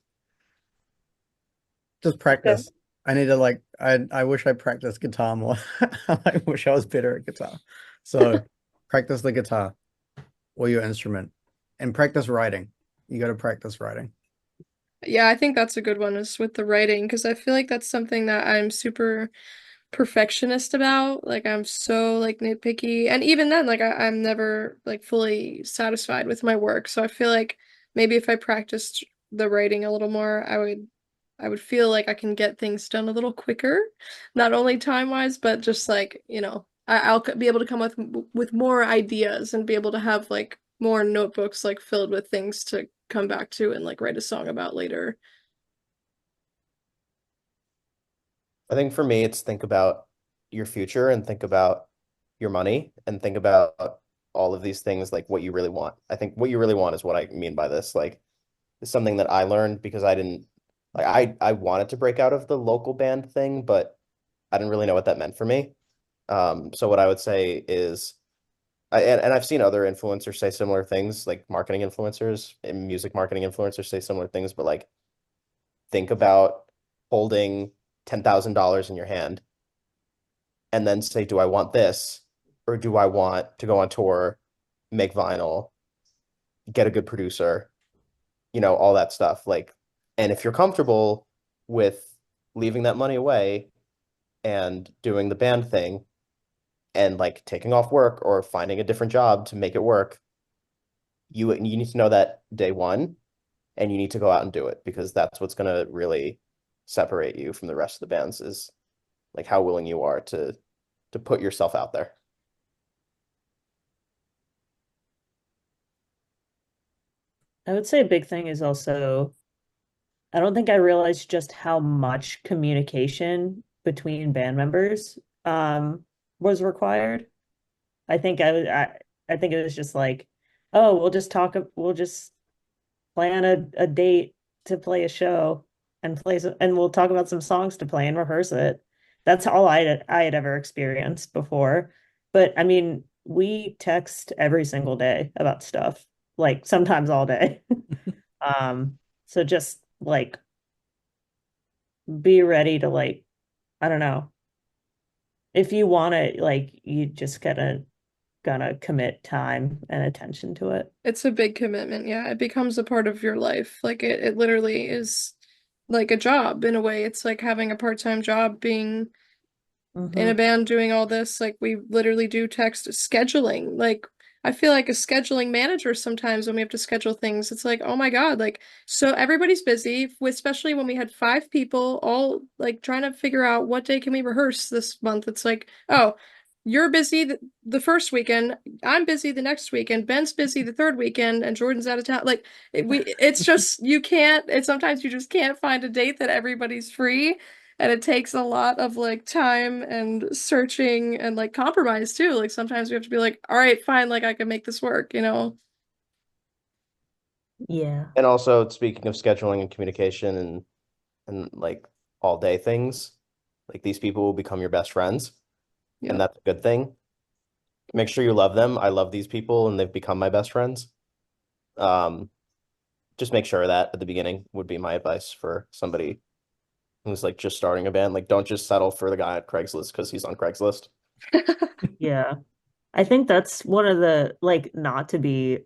Just Okay. practice. I need to like I wish I practiced guitar more. I wish I was better at guitar. So practice the guitar or your instrument and practice writing. You got to practice writing. Yeah, I think that's a good one is with the writing because I feel like that's something that I'm super perfectionist about. Like I'm so like nitpicky. And even then, like I'm never like fully satisfied with my work. So I feel like maybe if I practiced the writing a little more, I would feel like I can get things done a little quicker, not only time-wise, but just like, I'll be able to come with more ideas and be able to have like more notebooks like filled with things to come back to and like write a song about later. I think for me, it's think about your future and think about your money and think about all of these things, like what you really want. I think what you really want is what I mean by this. Like, it's something that I learned because I didn't like I wanted to break out of the local band thing, but I didn't really know what that meant for me. So what I would say is, and I've seen other influencers say similar things, like marketing influencers and music marketing influencers say similar things, but like think about holding $10,000 in your hand and then say, do I want this or do I want to go on tour, make vinyl, get a good producer, all that stuff. Like, and if you're comfortable with leaving that money away and doing the band thing and like taking off work or finding a different job to make it work, you need to know that day one and you need to go out and do it because that's what's going to really separate you from the rest of the bands is like how willing you are to put yourself out there. I would say a big thing is also, I don't think I realized just how much communication between band members was required. I think it was just like, oh, we'll just plan a date to play a show and and we'll talk about some songs to play and rehearse it. That's all I had ever experienced before. But I mean, we text every single day about stuff, like sometimes all day. So just like be ready to like, I don't know. If you want to, like, you just gonna commit time and attention to it. It's a big commitment. Yeah, it becomes a part of your life. Like it literally is like a job in a way. It's like having a part-time job being in a Mm-hmm. band doing all this. Like we literally do text scheduling. Like I feel like a scheduling manager sometimes when we have to schedule things. It's like, oh my God, like so everybody's busy, especially when we had 5 people all like trying to figure out what day can we rehearse this month. It's like, oh, you're busy the first weekend, I'm busy the next weekend, Ben's busy the third weekend, and Jordan's out of town. Like it's just you can't. It's sometimes you just can't find a date that everybody's free. And it takes a lot of like time and searching and like compromise too. Like sometimes we have to be like, all right, fine, like I can make this work. Yeah. And also speaking of scheduling and communication and like all day things, like these people will become your best friends, and Yeah. that's a good thing. Make sure you love them. I love these people and they've become my best friends. Um, just make sure of that at the beginning would be my advice for somebody who's like just starting a band. Like don't just settle for the guy at Craigslist because he's on Craigslist. Yeah. I think that's one of the, like, not to be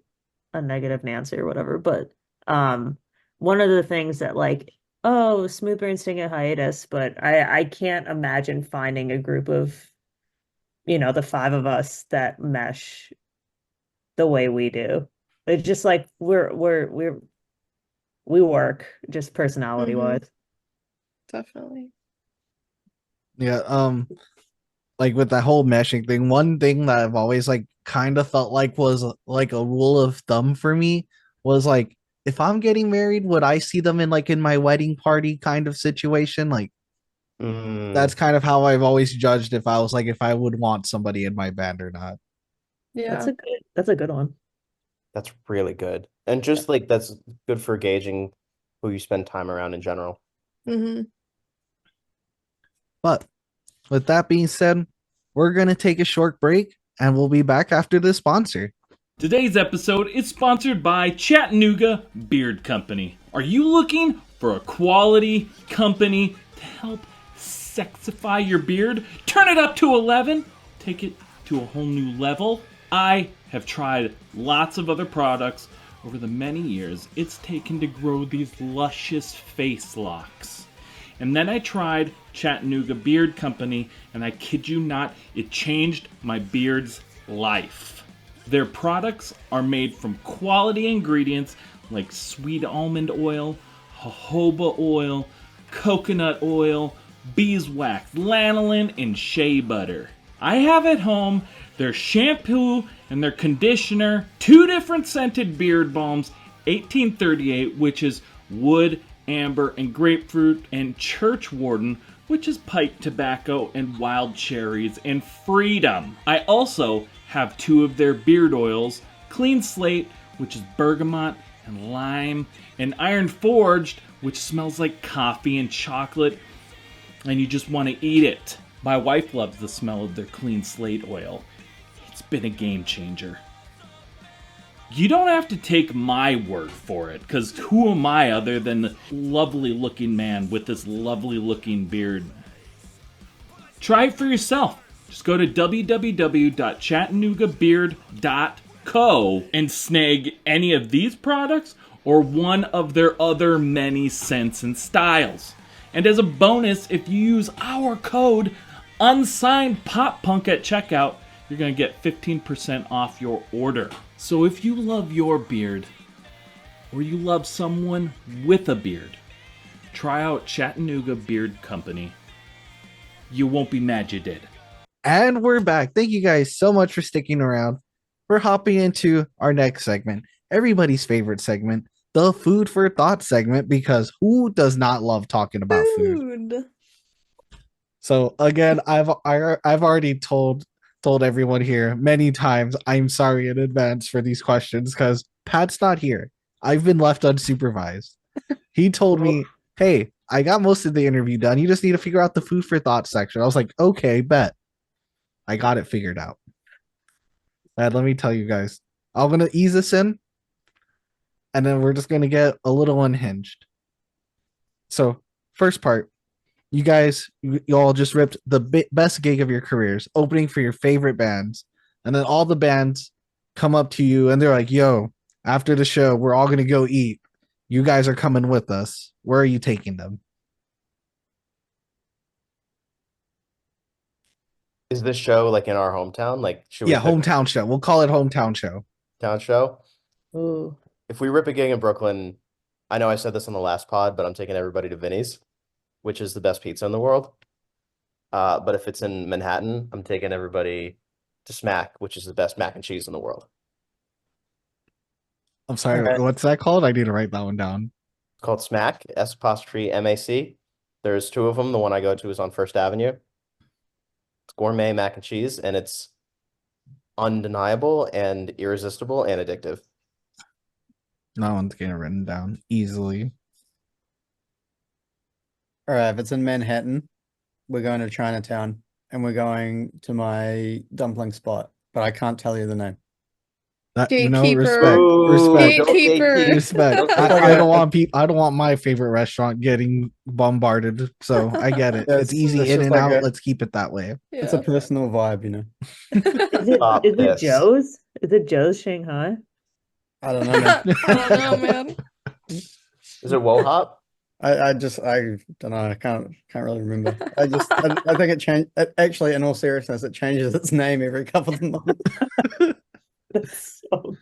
a negative Nancy or whatever, but one of the things that, like, oh, Smooth Brain's taking a hiatus, but I can't imagine finding a group of, the 5 of us that mesh the way we do. It's just like we work just personality Hmm. wise. Definitely. Yeah, like with that whole meshing thing, one thing that I've always like kind of felt like was like a rule of thumb for me was like if I'm getting married, would I see them in my wedding party kind of situation? Like Mm, that's kind of how I've always judged if I was like if I would want somebody in my band or not. Yeah. That's a good one. that's really good. And just like that's good for gauging who you spend time around in general. Hmm. But with that being said, we're going to take a short break and we'll be back after this sponsor. Today's episode is sponsored by Chattanooga Beard Company. Are you looking for a quality company to help sexify your beard? Turn it up to 11? Take it to a whole new level? I have tried lots of other products over the many years it's taken to grow these luscious face locks. And then I tried Chattanooga Beard Company, and I kid you not, it changed my beard's life. Their products are made from quality ingredients like sweet almond oil, jojoba oil, coconut oil, beeswax, lanolin, and shea butter. I have at home their shampoo and their conditioner, 2 different scented beard balms, 1838, which is wood, amber, and grapefruit, and churchwarden, which is pipe tobacco and wild cherries, and freedom. I also have 2 of their beard oils, Clean Slate, which is bergamot and lime, and Iron Forged, which smells like coffee and chocolate, and you just want to eat it. My wife loves the smell of their Clean Slate oil. It's been a game changer. You don't have to take my word for it, because who am I other than the lovely looking man with this lovely looking beard? Try it for yourself. Just go to www.chattanoogabeard.co and snag any of these products or one of their other many scents and styles. And as a bonus, if you use our code Unsigned Pop Punk at checkout, you're going to get 15% off your order. So if you love your beard, or you love someone with a beard, try out Chattanooga Beard Company. You won't be mad you did. And we're back. Thank you guys so much for sticking around. We're hopping into our next segment, everybody's favorite segment, the food for thought segment, because who does not love talking about food? So again, I've already told everyone here many times, I'm sorry in advance for these questions because Pat's not here. I've been left unsupervised. He told me, hey, I got most of the interview done. You just need to figure out the food for thought section. I was like, okay, bet. I got it figured out. And let me tell you guys, I'm going to ease this in, and then we're just going to get a little unhinged. So, first part, you guys, you all just ripped the best gig of your careers, opening for your favorite bands. And then all the bands come up to you and they're like, yo, after the show, we're all going to go eat. You guys are coming with us. Where are you taking them? Is this show like in our hometown? Like, should we Yeah, pick hometown show. We'll call it hometown show. a town show? Ooh. If we rip a gig in Brooklyn, I know I said this on the last pod, but I'm taking everybody to Vinny's, which is the best pizza in the world. But if it's in Manhattan, I'm taking everybody to Smack, which is the best mac and cheese in the world. I'm sorry, Okay. what's that called? I need to write that one down. It's called Smack, S''MAC. There's 2 of them. The one I go to is on First Avenue. It's gourmet mac and cheese, and it's undeniable and irresistible and addictive. That one's getting written down easily. All right, if it's in Manhattan, we're going to Chinatown and we're going to my dumpling spot, but I can't tell you the name. Gatekeeper. Respect. Gatekeeper. Respect. I don't want I don't want my favorite restaurant getting bombarded. So I get it. Yes, It's easy it's in just and like out. a- Let's keep it that way. It's a personal vibe, you know. Stop Is it this. Joe's? Is it Joe's Shanghai? I don't know, man. I don't know, man. Is it Wohop? I don't know. I can't really remember. I think it changed. Actually, in all seriousness, it changes its name every couple of months. That's so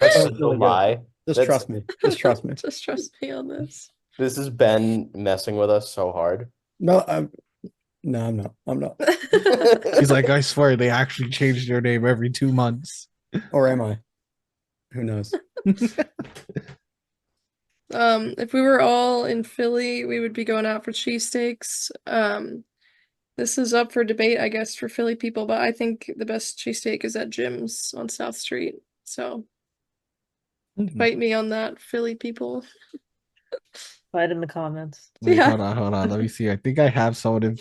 That's Oh, so really good. lie. Just That's- trust me. Just trust me. Just trust me on this. This has been messing with us so hard. No, no, I'm not. I'm not. He's like, I swear they actually changed their name every 2 months. Or am I? Who knows? If we were all in Philly, we would be going out for cheesesteaks. This is up for debate, I guess, for Philly people, but I think the best cheesesteak is at Jim's on South Street. So Fight me on that, Philly people. Fight in the comments. Wait, Yeah. hold on. Let me see. I think I have someone.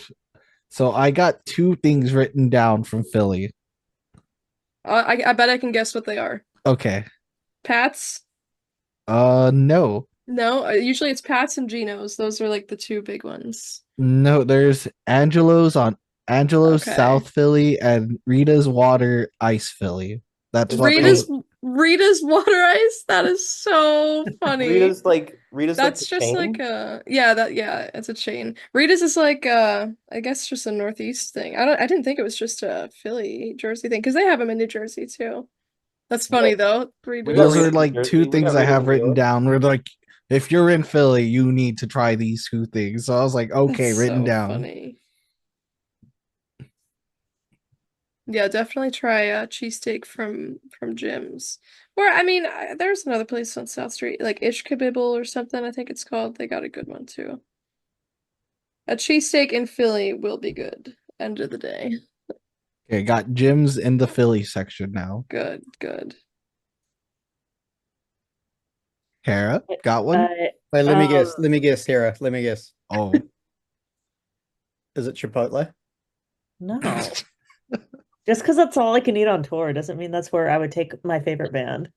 So I got two things written down from Philly. I bet I can guess what they are. Okay. Pat's? No. No, usually it's Pat's and Geno's. Those are like the two big ones. No, there's Angelo's Okay. South Philly and Rita's Water Ice Philly. That's Is Rita's water ice? That is so funny. Rita's like That's the just like chain? it's a chain. Rita's is like I guess just a Northeast thing. I didn't think it was just a Philly, Jersey thing because they have them in New Jersey too. That's We funny got- though. We got Those Rita's are in like Jersey, two we things got I Rita's have in New written York. down. Where like, if you're in Philly, you need to try these two things. So I was like, okay, That's written so down. funny. Yeah, definitely try a cheesesteak from Jim's. Or I mean, there's another place on South Street, like Ishkabibble or something, I think it's called. They got a good one too. A cheesesteak in Philly will be good. End of the day. Okay, got gyms in the Philly section now. Good, good. Hera, got one? Uh, Wait, let me guess. Um, Let me guess, Hera. Let me guess. Oh, Is it Chipotle? no. Just because that's all I can eat on tour doesn't mean that's where I would take my favorite band.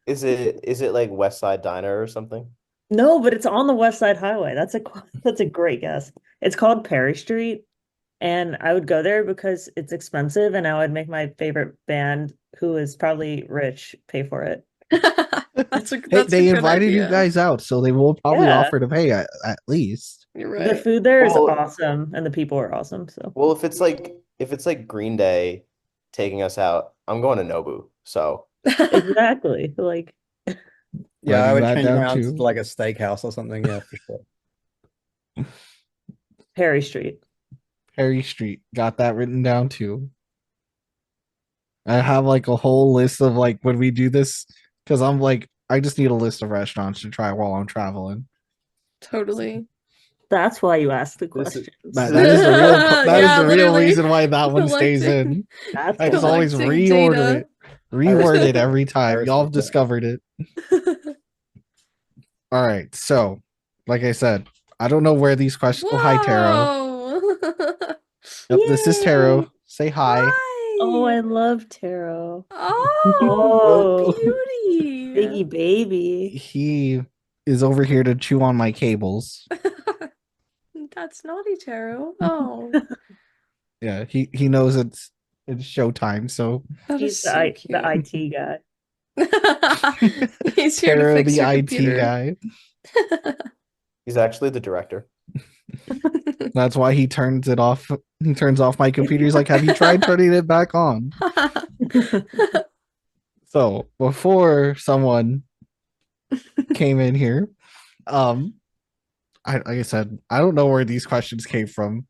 Is it like West Side Diner or something? No, but it's on the West Side Highway. That's a great guess. It's called Perry Street, and I would go there because it's expensive, and I would make my favorite band, who is probably rich, pay for it. That's a hey, a they good invited you idea. guys out, so they will probably Yeah. offer to pay at least. You're The right. food there is Well- awesome, and the people are awesome. So Well, if it's like Green Day taking us out, I'm going to Nobu. So exactly, like Yeah, I Writing would that change down my answer too. to like a steakhouse or something. Yeah, for sure. Perry Street. Perry Street, got that written down too. I have like a whole list of like when we do this because I'm like I just need a list of restaurants to try while I'm traveling. Totally. That's why you asked the This is- questions. That is the real Yeah, real literally. reason why that one stays Collecting- in. That's I just why. always collecting reorder data. it, reword it every I time. Y'all have respect that. discovered it. All right, so like I said, I don't know where these questions. Oh, hi, Taro. Whoa. Yep, this is Taro. Yay! Say hi. Oh, I love tarot. Oh, Oh. cutie. Biggie baby. He is over here to chew on my cables. That's naughty, Taro. Oh, Yeah, he knows it's showtime, so that He's is the, so I, cute. the IT guy. He's here to Taro, fix the your IT computer. guy. he's actually the director. That's why he turns it off. He turns off my computer. He's like, "Have you tried turning it back on?" So before someone came in here, like I said, I don't know where these questions came from.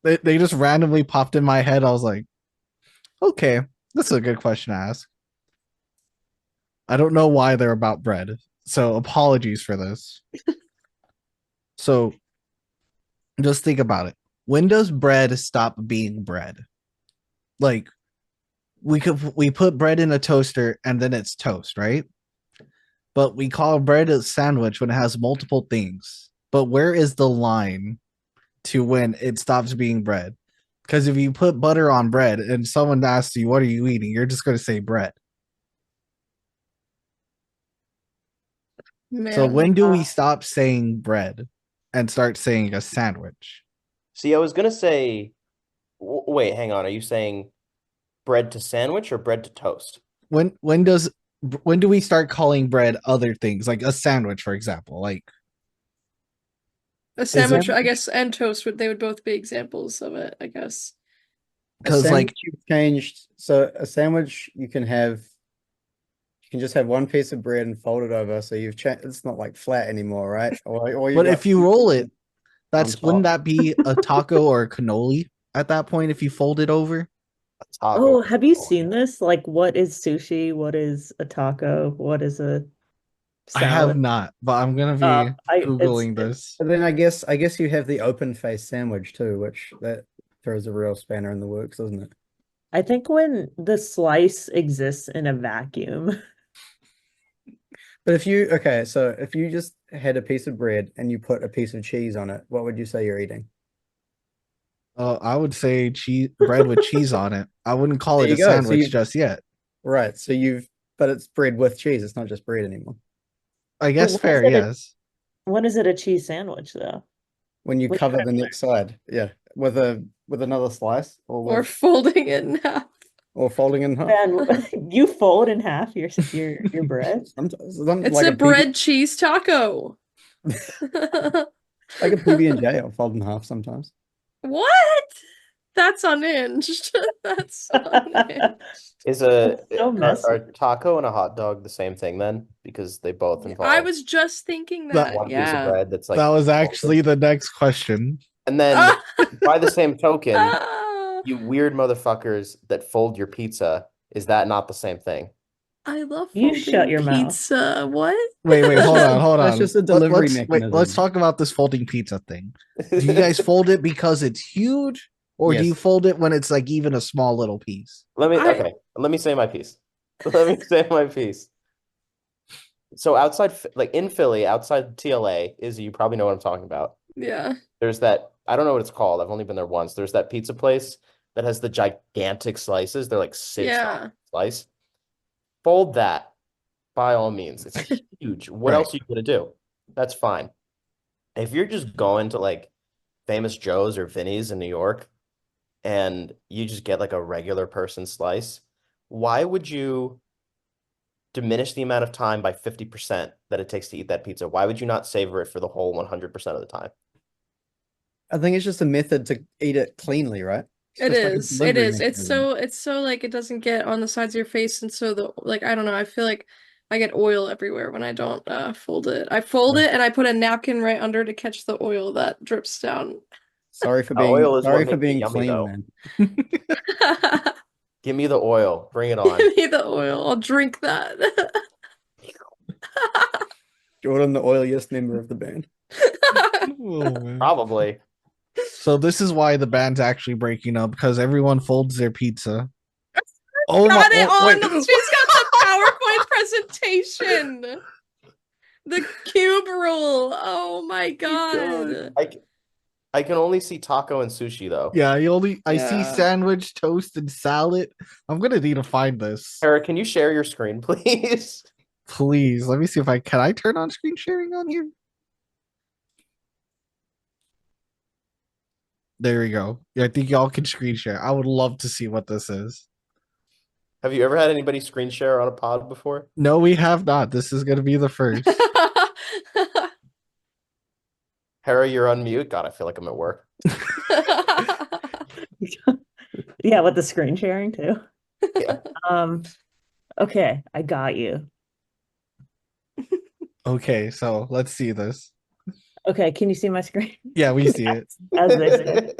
They just randomly popped in my head. I was like, okay, this is a good question to ask. I don't know why they're about bread, so apologies for this. So just think about it. When does bread stop being bread? Like we put bread in a toaster and then it's toast, right? But we call bread a sandwich when it has multiple things. But where is the line to when it stops being bread? Because if you put butter on bread and someone asks you, "What are you eating?" you're just going to say bread. So Man, when do we stop saying bread and start saying a sandwich? See, I was gonna say, wait, hang on. Are you saying bread to sandwich or bread to toast? When do we start calling bread other things, like a sandwich, for example? Like a sandwich, it- I guess, and toast would both be examples of it, I guess. A because sandwich like you've changed. So a sandwich you can just have one piece of bread and fold it over. So you've changed. It's not like flat anymore, right? Or but if you roll it, that's top. wouldn't that be a taco or a cannoli at that point if you fold it over? A taco. Oh, have you seen this? Like, what is sushi? What is a taco? What is a I have salad? not, but I'm gonna be It's googling this. And then I guess you have the open face sandwich too, which that throws a real spanner in the works, doesn't it? I think when the slice exists in a vacuum. But if you just had a piece of bread and you put a piece of cheese on it, what would you say you're eating? I would say bread with cheese on it. I wouldn't call There it you a go. So sandwich just yet. right. But it's bread with cheese. It's not just bread anymore. I But guess fair, yes. when is it a cheese sandwich though? When you When you cover put the next side, yeah, with another slice Or folding it in half. or folding in half. Ben, you fold in half your bread. Sometimes It's like a bread cheese taco. like a PB&J, I'll fold in half sometimes. What? That's unhinged. That's unhinged. So messy. Are taco and a hot dog the same thing then? Because they both I involve was just thinking That- that. one piece of Yeah. bread that's like That was folded. actually the next question. And then by the same token, Ah, you weird motherfuckers that fold your pizza, is that not the same thing? I love You folding shut your mouth. pizza. What? Wait, hold on. That's just a delivery Let's mechanism. talk about this folding pizza thing. Do you guys fold it because it's huge, or do you Yes. fold it when it's like even a small little piece? Let me say my piece. Let me say my piece. So outside, like in Philly, outside TLA, Izzy, you probably know what I'm talking about. Yeah. There's that, I don't know what it's called. I've only been there once. There's that pizza place that has the gigantic slices. They're like six Yeah. slice. Fold that by all means. It's huge. What Right. else are you gonna do? That's fine. If you're just going to like Famous Joe's or Vinny's in New York and you just get like a regular person slice, why would you diminish the amount of time by 50% that it takes to eat that pizza? Why would you not savor it for the whole 100% of the time? I think it's just a method to eat it cleanly, right? It's It just like a is. It delivery is. mechanism. It's so like it doesn't get on the sides of your face, and so the like I don't know. I feel like I get oil everywhere when I don't fold it. I fold Yeah. it and I put a napkin right under to catch the oil that drips down. Sorry for Oil is what being makes it yummy, clean, though. man. Give me the oil. Bring it on. Give me the oil. I'll drink that. Jordan, the oiliest member of the band. Probably. So this is why the band's actually breaking up, because everyone folds their pizza. Oh Got it on. wait. She's got the PowerPoint presentation. The cube rule. Oh my god. I can only see taco and sushi though. Yeah, I see Yeah. sandwich, toast, and salad. I'm gonna need to find this. Eric, can you share your screen, please? Please, let me see if can I turn on screen sharing on here? There we go. Yeah, I think y'all can screen share. I would love to see what this is. Have you ever had anybody screen share on a pod before? No, we have not. This is gonna be the first. Hera, you're on mute. God, I feel like I'm at work. Yeah, with the screen sharing too. Yeah. Okay, I got you. Okay, so let's see this. Okay, can you see my screen? Yeah, we see it. As they say.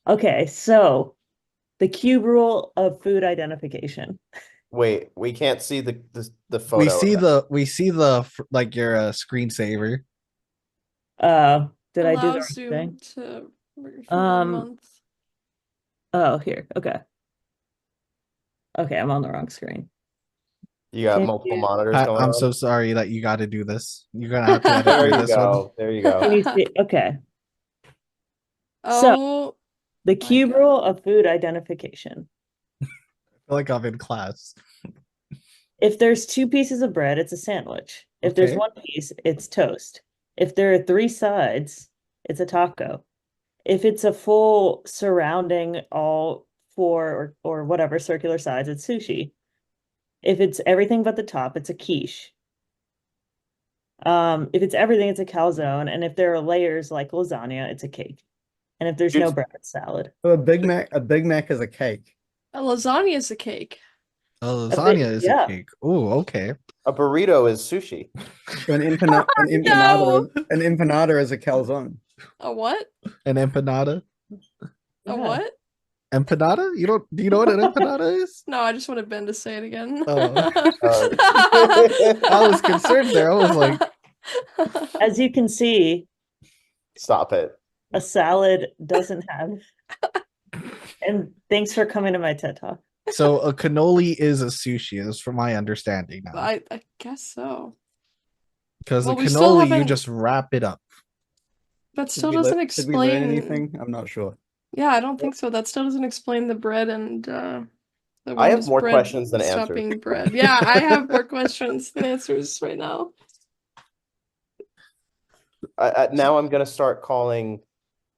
Okay, so the cube rule of food identification. Wait, we can't see the photo. We see the like your screensaver. Did I do the Allows right you thing? to for 1 month. Oh, here. Okay. Okay, I'm on the wrong screen. You got Can multiple you- monitors Pat, going I'm on. so sorry that you got to do this. You're gonna have to edit There through you this one. go. There you Can go. you see? Okay. Oh, The cube God. rule of food identification. I feel like I'm in class. If there's 2 pieces of bread, it's a sandwich. If there's Okay. 1 piece, it's toast. If there are 3 sides, it's a taco. If it's a full surrounding all 4 or whatever circular sides, it's sushi. If it's everything but the top, it's a quiche. If it's everything, it's a calzone. And if there are layers like lasagna, it's a cake. And if there's no Just- bread, it's salad. So a Big Mac is a cake. A lasagna is a cake. A lasagna is yeah. a cake. Oh, okay. A burrito is sushi. So an empanada is a calzone. A what? An empanada. A Yeah. what? Empanada? Do you know what an empanada is? No, I just wanted Ben to say it again. I was concerned there. I was like, As you can see, Stop it. a salad doesn't have. And thanks for coming to my TED Talk. So a cannoli is a sushi, is from my understanding now. I guess so. Because Well, a we still cannoli, you haven't- just wrap it up. That still doesn't Did we learn explain. anything? I'm not sure. Yeah, I don't think so. That still doesn't explain the bread and the I when have does more bread questions than stop answers. being bread. Yeah, I have more questions than answers right now. Now I'm gonna start calling,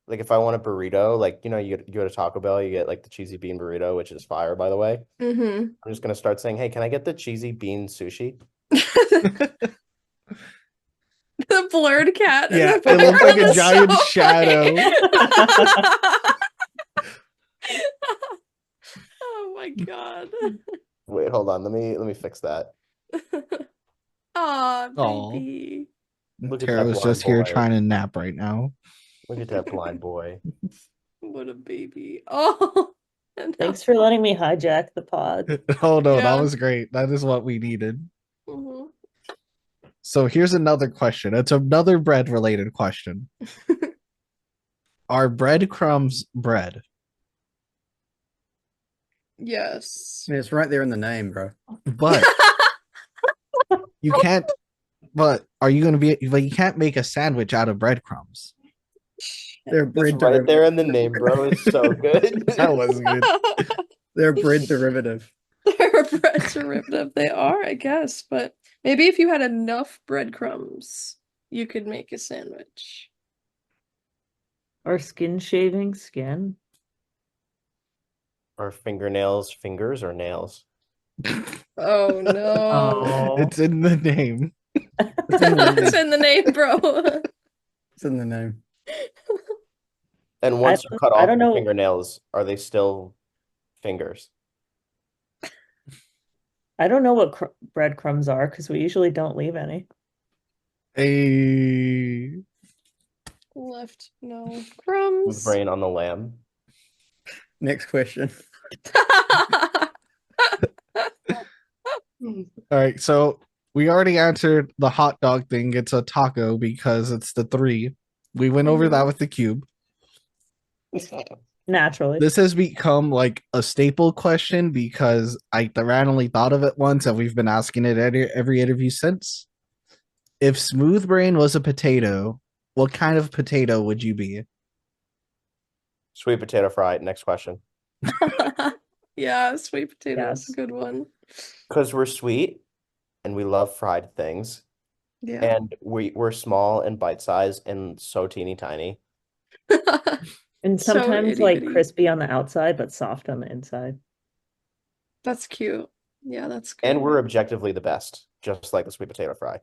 like, if I want a burrito, like, you know, you go to Taco Bell, you get like the cheesy bean burrito, which is fire, by the way. Mm-hmm. I'm just gonna start saying, hey, can I get the cheesy bean sushi? The blurred cat. Yeah, in the it looks like background a is giant so shadow. Oh my god. Wait, hold on. Let me fix that. Aw, Aw. baby. Look at Tara that was blind just here boy. trying to nap right now. Look at that blind boy. What a baby. Oh. And Thanks for letting me hijack the pod. Oh no, Yeah. that was great. That is what we needed. Mhm. So here's another question. It's another bread related question. Are breadcrumbs bread? Yes. I mean, it's right there in the name, bro. But you can't. But are you going to be? But you can't make a sandwich out of breadcrumbs. They're Just bread right there derivative. in the name, bro, is so good. That was good. They're a bread derivative. They're a bread derivative. They are, I guess. But maybe if you had enough breadcrumbs, you could make a sandwich. Or skin shaving skin. Are fingernails fingers or nails? Oh no. Oh. It's in the name. It's in the It's name. in the name, bro. It's in the name. And once you don't- cut I off don't your know. fingernails, are they still fingers? I don't know what breadcrumbs are because we usually don't leave any. A Left no With crumbs. brain on the lamb. Next question. All right, so we already answered the hot dog thing. It's a taco because it's the 3. We went over that with the cube. Naturally. This has become like a staple question because I randomly thought of it once and we've been asking it at every interview since. If Smooth Brain was a potato, what kind of potato would you be? Sweet potato fry. Next question. Yeah, sweet potato is Yes. a good one. Because we're sweet and we love fried things. Yeah. And we're small and bite-sized and so teeny tiny. And So sometimes like itty-bitty. crispy on the outside, but soft on the inside. That's cute. Yeah, that's good. And we're objectively the best, just like the sweet potato fry.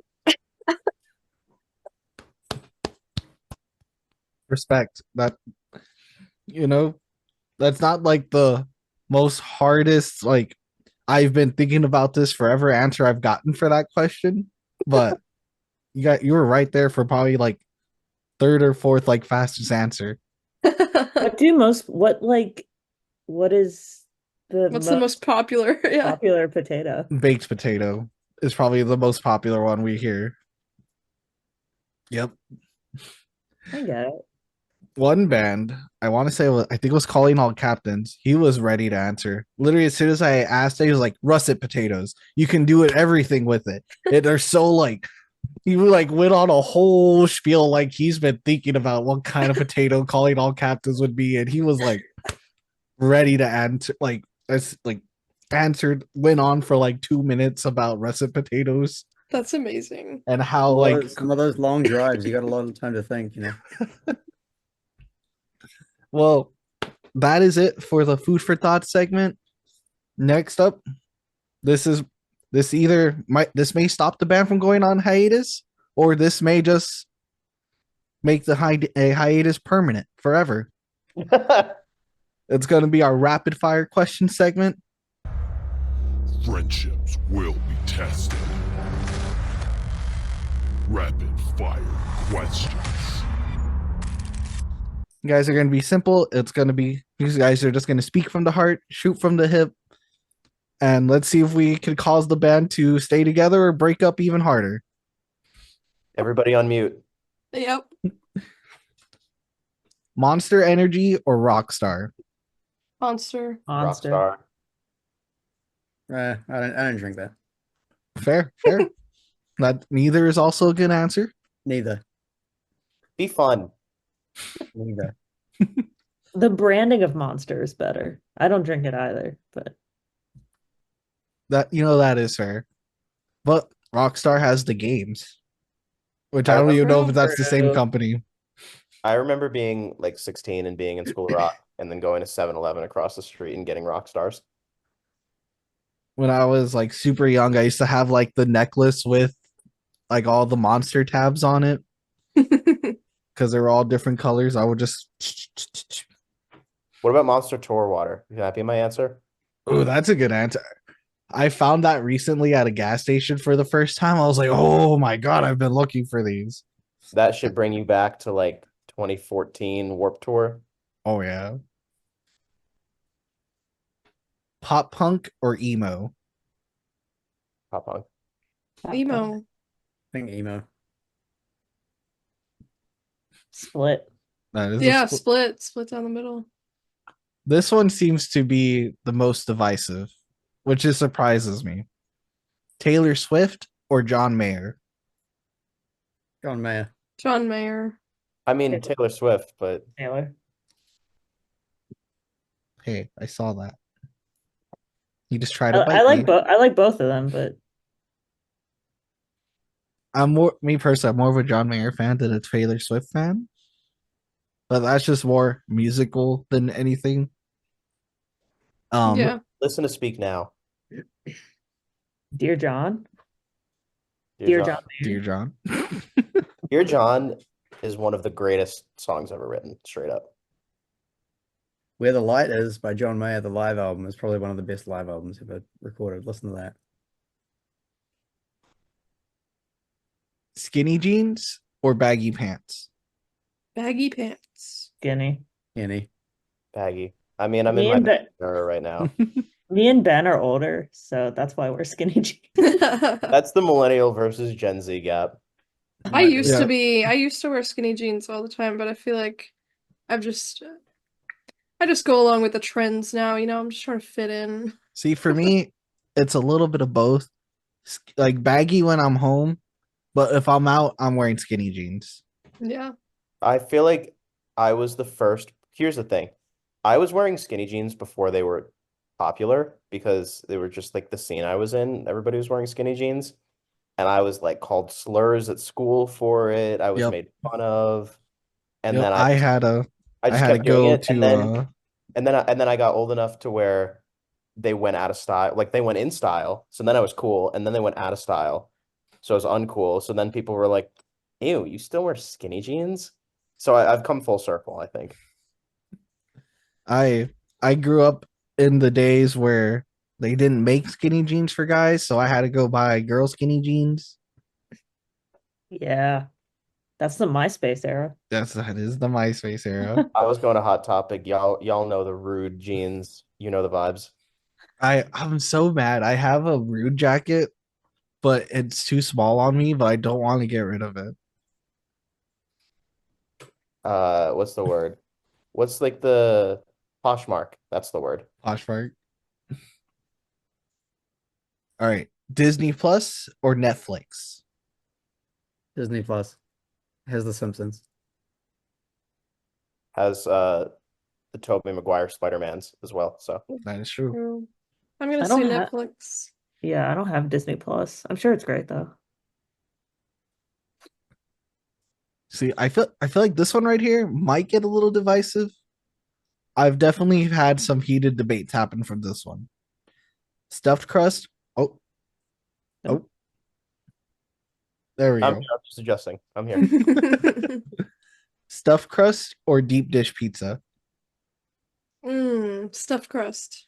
Respect that, that's not like the most hardest, like I've been thinking about this forever answer I've gotten for that question, but you were right there for probably like third or fourth like fastest answer. What is the What's the most popular? Yeah. popular potato? Baked potato is probably the most popular one we hear. Yep. I get it. One band, I want to say, I think it was Calling All Captains. He was ready to answer. Literally, as soon as I asked, he was like, "Russet potatoes. You can do everything with it. They're so like." He like went on a whole spiel like he's been thinking about what kind of potato Calling All Captains would be, and he was like ready to answer. Like that's like answered. Went on for like 2 minutes about russet potatoes That's amazing. and how like Some of those long drives, you got a lot of time to think, Well, that is it for the food for thought segment. Next up, this may stop the band from going on hiatus, or this may just make the hiatus permanent forever. It's going to be our rapid fire question segment. Friendships will be tested. Rapid fire questions. You guys are going to be simple. It's going to be, these guys are just going to speak from the heart, shoot from the hip, and let's see if we can cause the band to stay together or break up even harder. Everybody on mute. Yep. Monster Energy or Rockstar? Monster. Monster. Rockstar. I don't drink that. Fair, fair. That neither is also a good answer. Neither. Be fun. Neither. The branding of Monster is better. I don't drink it either, but That that is fair. But Rockstar has the games, which I I don't even know if remember- that's the same True. company. I remember being like 16 and being in School Rock and then going to 7-Eleven across the street and getting rock stars. When I was like super young, I used to have like the necklace with like all the monster tabs on it because they were all different colors. I would just What about Monster Tour Water? You happy with my answer? oh, that's a good answer. I found that recently at a gas station for the first time. I was like, oh my god, I've been looking for these. That should bring you back to like 2014 Warped Tour. Oh yeah. Pop punk or emo? Pop punk. Emo. I think emo. split. That is a Yeah, split. split down the middle. This one seems to be the most divisive, which is surprises me. Taylor Swift or John Mayer? John Mayer. John Mayer. I mean Taylor Swift, but Taylor. Hey, I saw that. You just tried to I bite like me. both. I like both of them, but I'm me personally, I'm more of a John Mayer fan than a Taylor Swift fan. But that's just more musical than anything. Yeah. listen to Speak Now. Dear John. Dear Dear John. John Dear Mayer. John. Dear John is one of the greatest songs ever written, straight up. Where the Light Is by John Mayer, the live album, is probably one of the best live albums ever recorded. Listen to that. Skinny jeans or baggy pants? Baggy pants. Skinny. Any. Baggy. I mean, I'm Me in my and baggy era right now. Me and Ben are older, so that's why we're skinny jeans. That's the millennial versus Gen Z gap. I used Yeah. to be I used to wear skinny jeans all the time, but I feel like I've just I just go along with the trends now, I'm just trying to fit in. See, for me, it's a little bit of both. Like baggy when I'm home, but if I'm out, I'm wearing skinny jeans. Yeah. I feel like I was the first. Here's the thing. I was wearing skinny jeans before they were popular because they were just like the scene I was in. Everybody was wearing skinny jeans. And I was like called slurs at school for it. I was Yep. made fun of. And Yep, then I just had to kept doing go it. to And then I got old enough to where they went out of style. Like they went in style. So then I was cool. And then they went out of style. So I was uncool. So then people were like, ew, you still wear skinny jeans? So I've come full circle, I think. I grew up in the days where they didn't make skinny jeans for guys, so I had to go buy girl skinny jeans. Yeah. That's the MySpace era. That is the MySpace era. I was going to Hot Topic. Y'all know the rude jeans. You know the vibes. I'm so mad. I have a rude jacket, but it's too small on me, but I don't want to get rid of it. What's the word? What's like the Poshmark? That's the word. Poshmark. All right. Disney Plus or Netflix? Disney Plus. Has The Simpsons. Has the Tobey Maguire Spider-Mans as well. So That is true. True. I'm gonna I say don't have- Netflix. Yeah, I don't have Disney Plus. I'm sure it's great though. See, I feel like this one right here might get a little divisive. I've definitely had some heated debates happen from this one. Stuffed crust. Oh. There we I'm go. just adjusting. I'm here. Stuffed crust or deep dish pizza? Stuffed crust.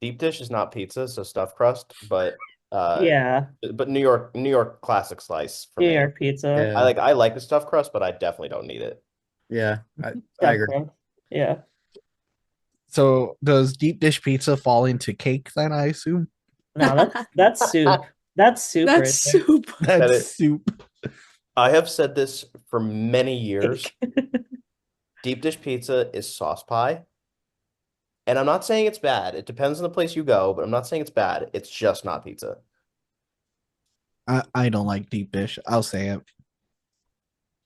Deep dish is not pizza, so stuffed crust, but Yeah, but New York classic slice for New me. York pizza. Yeah. I like the stuffed crust, but I definitely don't need it. Yeah, I Stuffed agree. crust. Yeah. So does deep dish pizza fall into cake then, I assume? No, that's soup. That's soup right That's there. soup. That's it- soup. I have said this for many years. Deep dish pizza is sauce pie. And I'm not saying it's bad. It depends on the place you go, but I'm not saying it's bad. It's just not pizza. I don't like deep dish. I'll say it.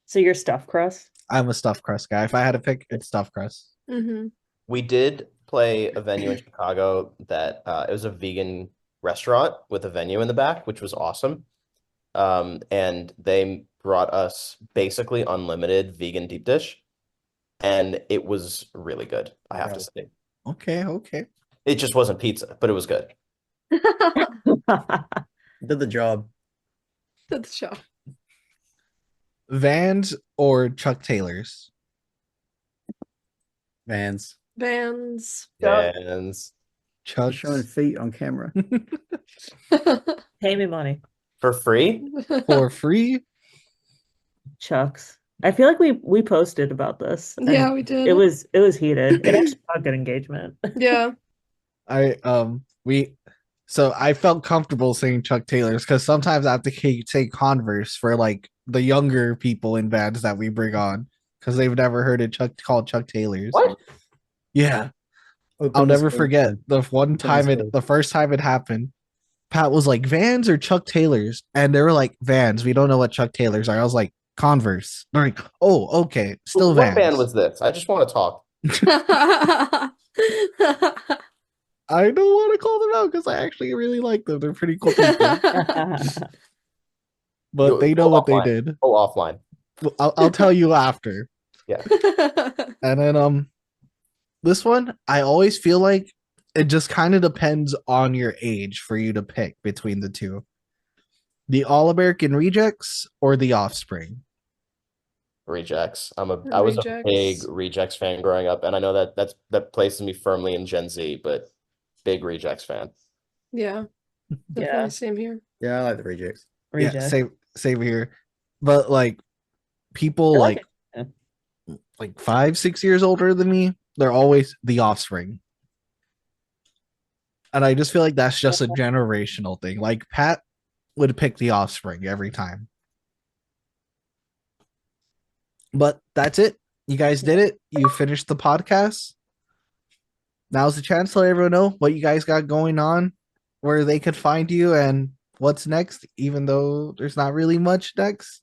So you're stuffed crust? I'm a stuffed crust guy. If I had to pick, it's stuffed crust. Mm-hmm. We did play a venue in Chicago that it was a vegan restaurant with a venue in the back, which was awesome. And they brought us basically unlimited vegan deep dish, and it was really good, I have to say. Okay. It just wasn't pizza, but it was good. Did the job. That's the show. Vans or Chuck Taylors? Vans. Bands. And Chuck Showing feet on camera. Pay me money. for free? for free. Chucks. I feel like we posted about this. and Yeah, we did. It was heated. It actually got good engagement. Yeah. So I felt comfortable saying Chuck Taylors because sometimes I have to say Converse for like the younger people in bands that we bring on because they've never heard it called Chuck Taylors. What? Yeah. Open I'll the never school. forget the one time school. the first time it happened. Pat was like, Vans or Chuck Taylors? And they were like, Vans. We don't know what Chuck Taylors are. I was like, Converse. They're like, oh, okay. Still What Vans. band was this? I just want to talk. I don't want to call them out because I actually really like them. They're pretty cool people. But they know what they Offline. did. Oh, offline. I'll tell you after. Yeah. And then this one, I always feel like it just kind of depends on your age for you to pick between the two. The All American Rejects or the Offspring. Rejects. I was a big Rejects. Rejects fan growing up, and I know that places me firmly in Gen Z, but big Rejects fan. Yeah. Definitely Yeah. same here. Yeah, I like the rejects. Yeah, Reject. same here. But like people I like like 5-6 years older than me, they're always the Offspring. And I just feel like that's just a generational thing. Like Pat would pick the Offspring every time. But that's it. You guys did it. You finished the podcast. Now's the chance to let everyone know what you guys got going on, where they could find you, and what's next, even though there's not really much next.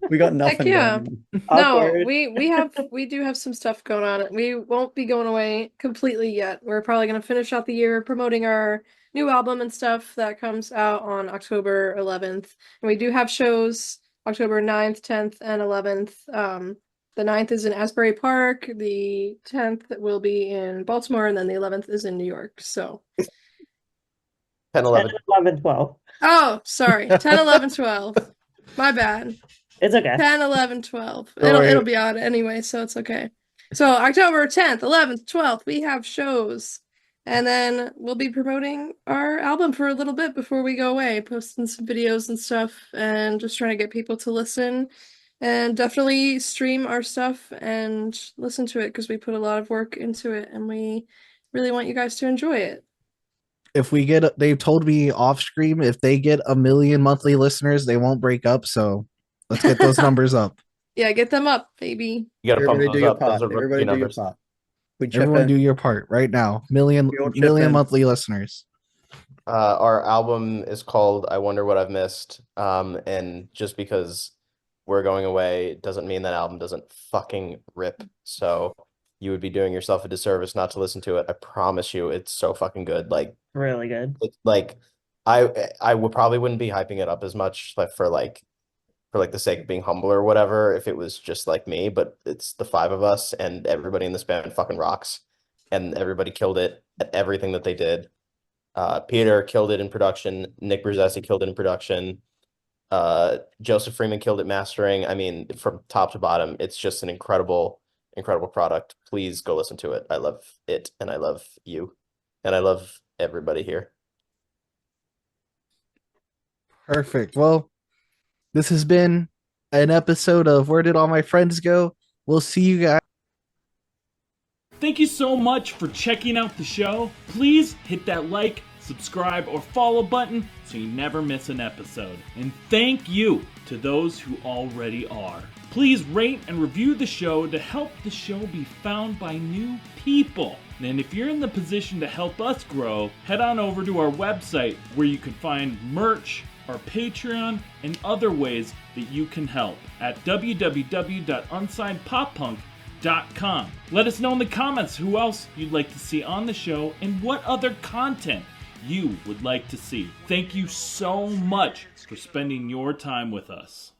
We got nothing. yeah. going. No, Awkward. we do have some stuff going on. We won't be going away completely yet. We're probably gonna finish out the year promoting our new album and stuff that comes out on October 11th. And we do have shows October 9th, 10th, and 11th. The 9th is in Asbury Park, the 10th will be in Baltimore, and then the 11th is in New York. So 10, 11. 11, 12. oh, sorry. 10, 11, 12. My bad. It's okay. 10, 11, 12. Don't worry. It'll be odd anyway, so it's okay. So October 10th, 11th, 12th, we have shows. And then we'll be promoting our album for a little bit before we go away, posting some videos and stuff, and just trying to get people to listen. And definitely stream our stuff and listen to it because we put a lot of work into it and we really want you guys to enjoy it. If we get, they've told me off screen, if they get 1 million monthly listeners, they won't break up. So let's get those numbers up. Yeah, get them up, baby. You gotta pump Everybody those do your up. Those part. are rookie Everybody do your numbers. part. We chip Everyone in. do your part right now. Million We all chip million in. monthly listeners. Our album is called I Wonder What I've Missed. And just because we're going away doesn't mean that album doesn't fucking rip. So you would be doing yourself a disservice not to listen to it. I promise you, it's so fucking good. Like, Really good. it's like I would probably wouldn't be hyping it up as much for the sake of being humble or whatever if it was just like me, but it's the 5 of us and everybody in this band fucking rocks, and everybody killed it at everything that they did. Peter killed it in production. Nick Brzezzi killed it in production. Joseph Freeman killed it mastering. I mean, from top to bottom, it's just an incredible product. Please go listen to it. I love it, and I love you, and I love everybody here. Perfect. Well, this has been an episode of Where Did All My Friends Go? We'll see you guys. Thank you so much for checking out the show. Please hit that like, subscribe, or follow button so you never miss an episode. And thank you to those who already are. Please rate and review the show to help the show be found by new people. And if you're in the position to help us grow, head on over to our website where you can find merch, our Patreon, and other ways that you can help at www.unsignedpoppunk.com. Let us know in the comments who else you'd like to see on the show and what other content you would like to see. Thank you so much for spending your time with us.